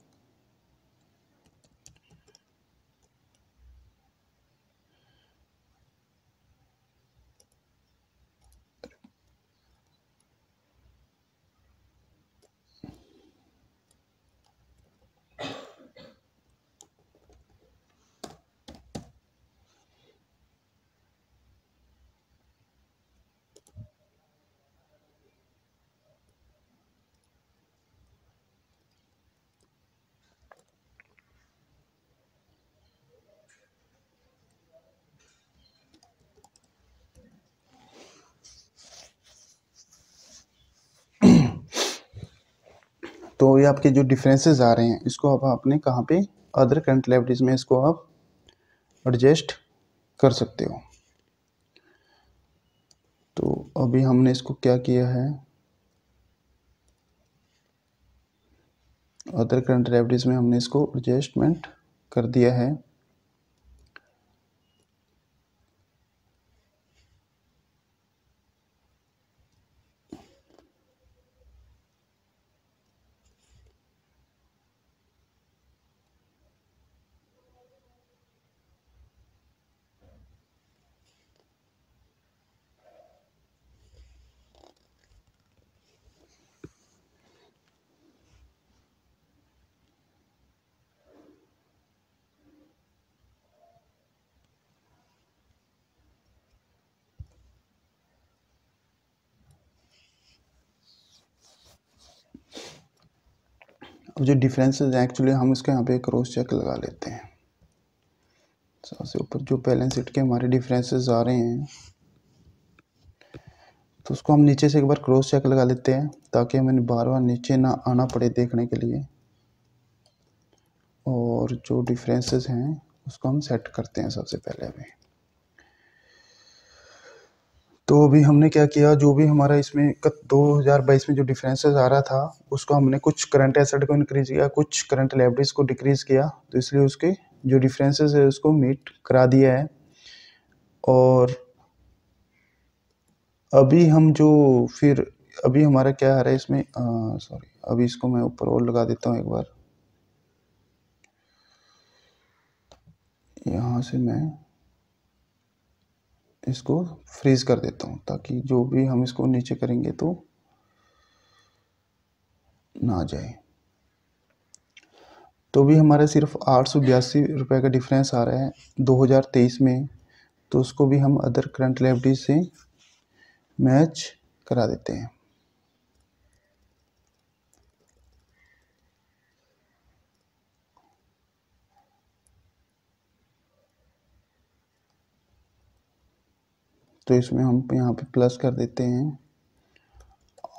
तो ये आपके जो डिफरेंसेस आ रहे हैं इसको आप आपने कहाँ पे अदर करंट लायबिलिटीज में इसको आप एडजस्ट कर सकते हो। तो अभी हमने इसको क्या किया है, अदर करंट लायबिलिटीज में हमने इसको एडजस्टमेंट कर दिया है। अब जो डिफरेंसेस हैं एक्चुअली हम इसके यहाँ पे क्रॉस चेक लगा लेते हैं। सबसे ऊपर जो बैलेंस शीट के हमारे डिफरेंसेस आ रहे हैं तो उसको हम नीचे से एक बार क्रॉस चेक लगा लेते हैं ताकि हमें बार बार नीचे ना आना पड़े देखने के लिए। और जो डिफरेंसेस हैं उसको हम सेट करते हैं सबसे पहले अभी। तो अभी हमने क्या किया, जो भी हमारा इसमें 2022 में जो डिफरेंसेस आ रहा था उसको हमने कुछ करंट एसेट को इंक्रीज किया, कुछ करंट लायबिलिटीज को डिक्रीज किया, तो इसलिए उसके जो डिफरेंसेस है उसको मीट करा दिया है। और अभी हम जो फिर अभी हमारा क्या आ रहा है इसमें, सॉरी अभी इसको मैं ऊपर और लगा देता हूँ एक बार। यहाँ से मैं इसको फ्रीज कर देता हूँ ताकि जो भी हम इसको नीचे करेंगे तो ना जाए। तो भी हमारा सिर्फ 882 रुपये का डिफरेंस आ रहा है 2023 में, तो उसको भी हम अदर करंट लायबिलिटीज से मैच करा देते हैं। तो इसमें हम यहाँ पे प्लस कर देते हैं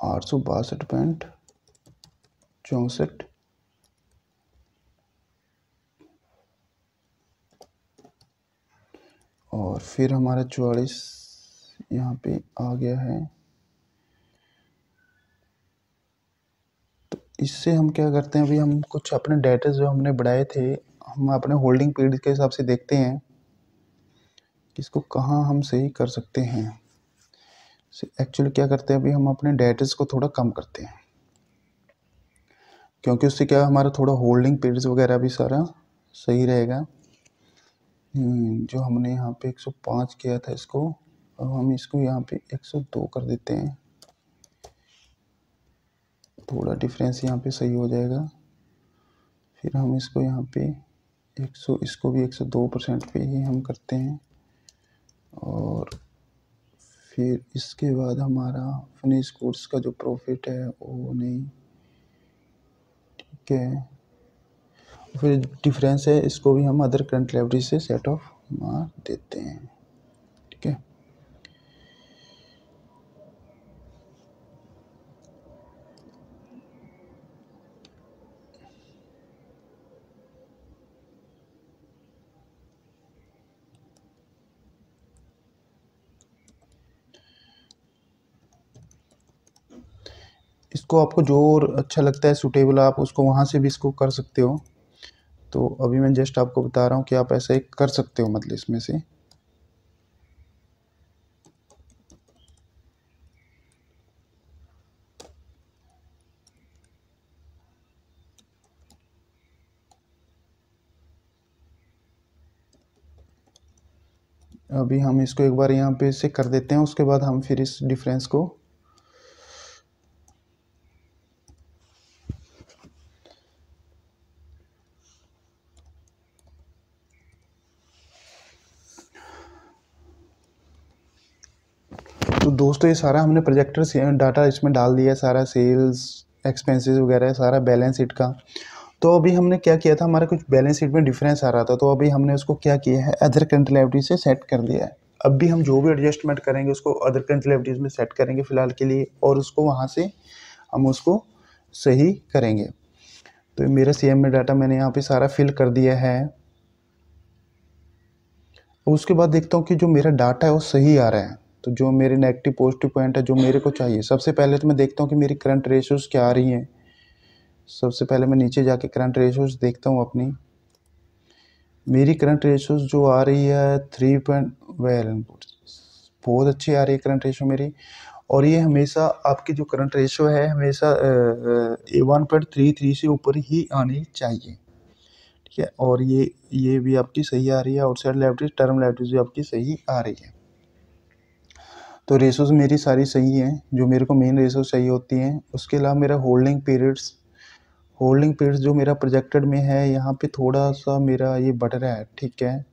862.64। और फिर हमारा 44 यहाँ पे आ गया है। तो इससे हम क्या करते हैं, अभी हम कुछ अपने डेटा जो हमने बढ़ाए थे हम अपने होल्डिंग पीरियड के हिसाब से देखते हैं कि इसको कहाँ हम सही कर सकते हैं। एक्चुअली क्या करते हैं, अभी हम अपने डेटर्स को थोड़ा कम करते हैं क्योंकि उससे क्या हमारा थोड़ा होल्डिंग पीरियड्स वगैरह भी सारा सही रहेगा। जो हमने यहाँ पे 105 किया था इसको, अब हम इसको यहाँ पे 102 कर देते हैं। थोड़ा डिफरेंस यहाँ पे सही हो जाएगा। फिर हम इसको यहाँ पे 100, इसको भी 102% पे ही हम करते हैं। और फिर इसके बाद हमारा फिनिश कोर्स का जो प्रॉफिट है वो नहीं, ठीक है। फिर डिफरेंस है, इसको भी हम अदर करंट लायबिलिटी से सेट ऑफ मार देते हैं, ठीक है। इसको आपको जो अच्छा लगता है सूटेबल, आप उसको वहाँ से भी इसको कर सकते हो। तो अभी मैं जस्ट आपको बता रहा हूँ कि आप ऐसा एक कर सकते हो, मतलब इसमें से। अभी हम इसको एक बार यहाँ पे से कर देते हैं, उसके बाद हम फिर इस डिफरेंस को तो दोस्तों ये सारा हमने प्रोजेक्टर से डाटा इसमें डाल दिया, सारा सेल्स एक्सपेंसेस वगैरह सारा बैलेंस शीट का। तो अभी हमने क्या किया था, हमारा कुछ बैलेंस शीट में डिफरेंस आ रहा था, तो अभी हमने उसको क्या किया है, अदर करंट लायबिलिटी से सेट कर दिया है। अब भी हम जो भी एडजस्टमेंट करेंगे उसको अदर करंट लायबिलिटीज में सेट करेंगे फिलहाल के लिए, और उसको वहाँ से हम उसको सही करेंगे। तो मेरा सी में डाटा मैंने यहाँ पे सारा फिल कर दिया है। उसके बाद देखता हूँ कि जो मेरा डाटा है वो सही आ रहा है। तो जो मेरे नेगेटिव पॉजिटिव पॉइंट है जो मेरे को चाहिए, सबसे पहले तो मैं देखता हूँ कि मेरी करंट रेशियोज़ क्या आ रही हैं। सबसे पहले मैं नीचे जाके करंट रेशियोज़ देखता हूँ अपनी। मेरी करंट रेशियोज़ जो आ रही है 3 बहुत अच्छी आ रही है करंट रेशियो मेरी। और ये हमेशा आपकी जो करंट रेशियो है हमेशा 1.33 से ऊपर ही आनी चाहिए, ठीक है। और ये भी आपकी सही आ रही है, आउटसाइड लायबिलिटीज टर्म लायबिलिटीज भी आपकी सही आ रही है। तो रेशोज़ मेरी सारी सही हैं, जो मेरे को मेन रेशो चाहिए होती हैं। उसके अलावा मेरा होल्डिंग पीरियड्स जो मेरा प्रोजेक्टेड में है, यहाँ पे थोड़ा सा मेरा ये बढ़ रहा है, ठीक है।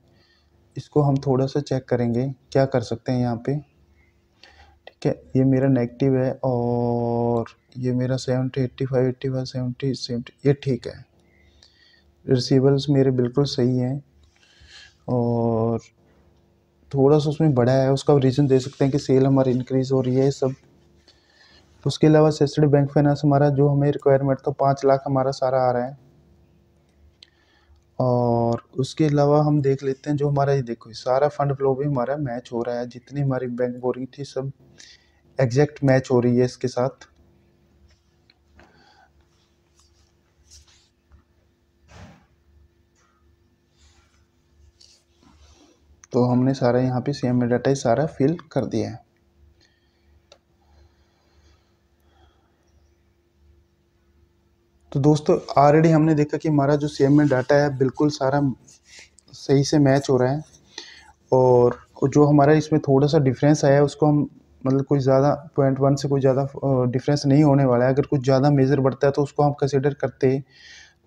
इसको हम थोड़ा सा चेक करेंगे क्या कर सकते हैं यहाँ पे, ठीक है। ये मेरा नेगेटिव है और ये मेरा 70 85 85 70 70 ये ठीक है। रिसीवेबल्स मेरे बिल्कुल सही हैं और थोड़ा सा उसमें बढ़ा है, उसका रीज़न दे सकते हैं कि सेल हमारी इंक्रीज़ हो रही है, ये सब। उसके अलावा सेसडी बैंक फाइनेंस हमारा जो हमें रिक्वायरमेंट था 5 लाख हमारा सारा आ रहा है। और उसके अलावा हम देख लेते हैं जो हमारा ये देखो सारा फंड फ्लो भी हमारा मैच हो रहा है, जितनी हमारी बैंक बोरिंग थी सब एग्जैक्ट मैच हो रही है इसके साथ। तो हमने सारा यहाँ पे सीएमए डाटा सारा फिल कर दिया है। तो दोस्तों ऑलरेडी हमने देखा कि हमारा जो सीएमए डाटा है बिल्कुल सारा सही से मैच हो रहा है। और जो हमारा इसमें थोड़ा सा डिफरेंस आया है उसको हम मतलब कोई ज़्यादा 0.1 से कोई ज़्यादा डिफरेंस नहीं होने वाला है। अगर कुछ ज़्यादा मेजर बढ़ता है तो उसको हम कंसिडर करते हैं।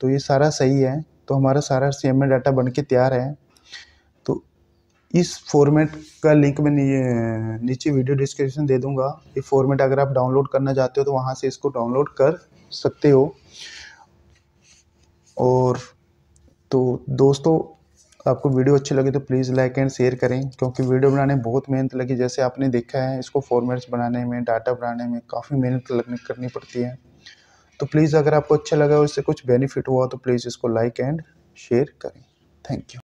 तो ये सारा सही है, तो हमारा सारा सीएमए डाटा बन के तैयार है। तो इस फॉर्मेट का लिंक मैं नीचे वीडियो डिस्क्रिप्शन दे दूंगा। ये फॉर्मेट अगर आप डाउनलोड करना चाहते हो तो वहाँ से इसको डाउनलोड कर सकते हो। और तो दोस्तों आपको वीडियो अच्छी लगी तो प्लीज़ लाइक एंड शेयर करें, क्योंकि वीडियो बनाने में बहुत मेहनत लगी। जैसे आपने देखा है इसको फॉर्मेट्स बनाने में, डाटा बनाने में काफ़ी मेहनत करनी पड़ती है। तो प्लीज़ अगर आपको अच्छा लगा और इससे कुछ बेनिफिट हुआ तो प्लीज़ इसको लाइक एंड शेयर करें। Thank you.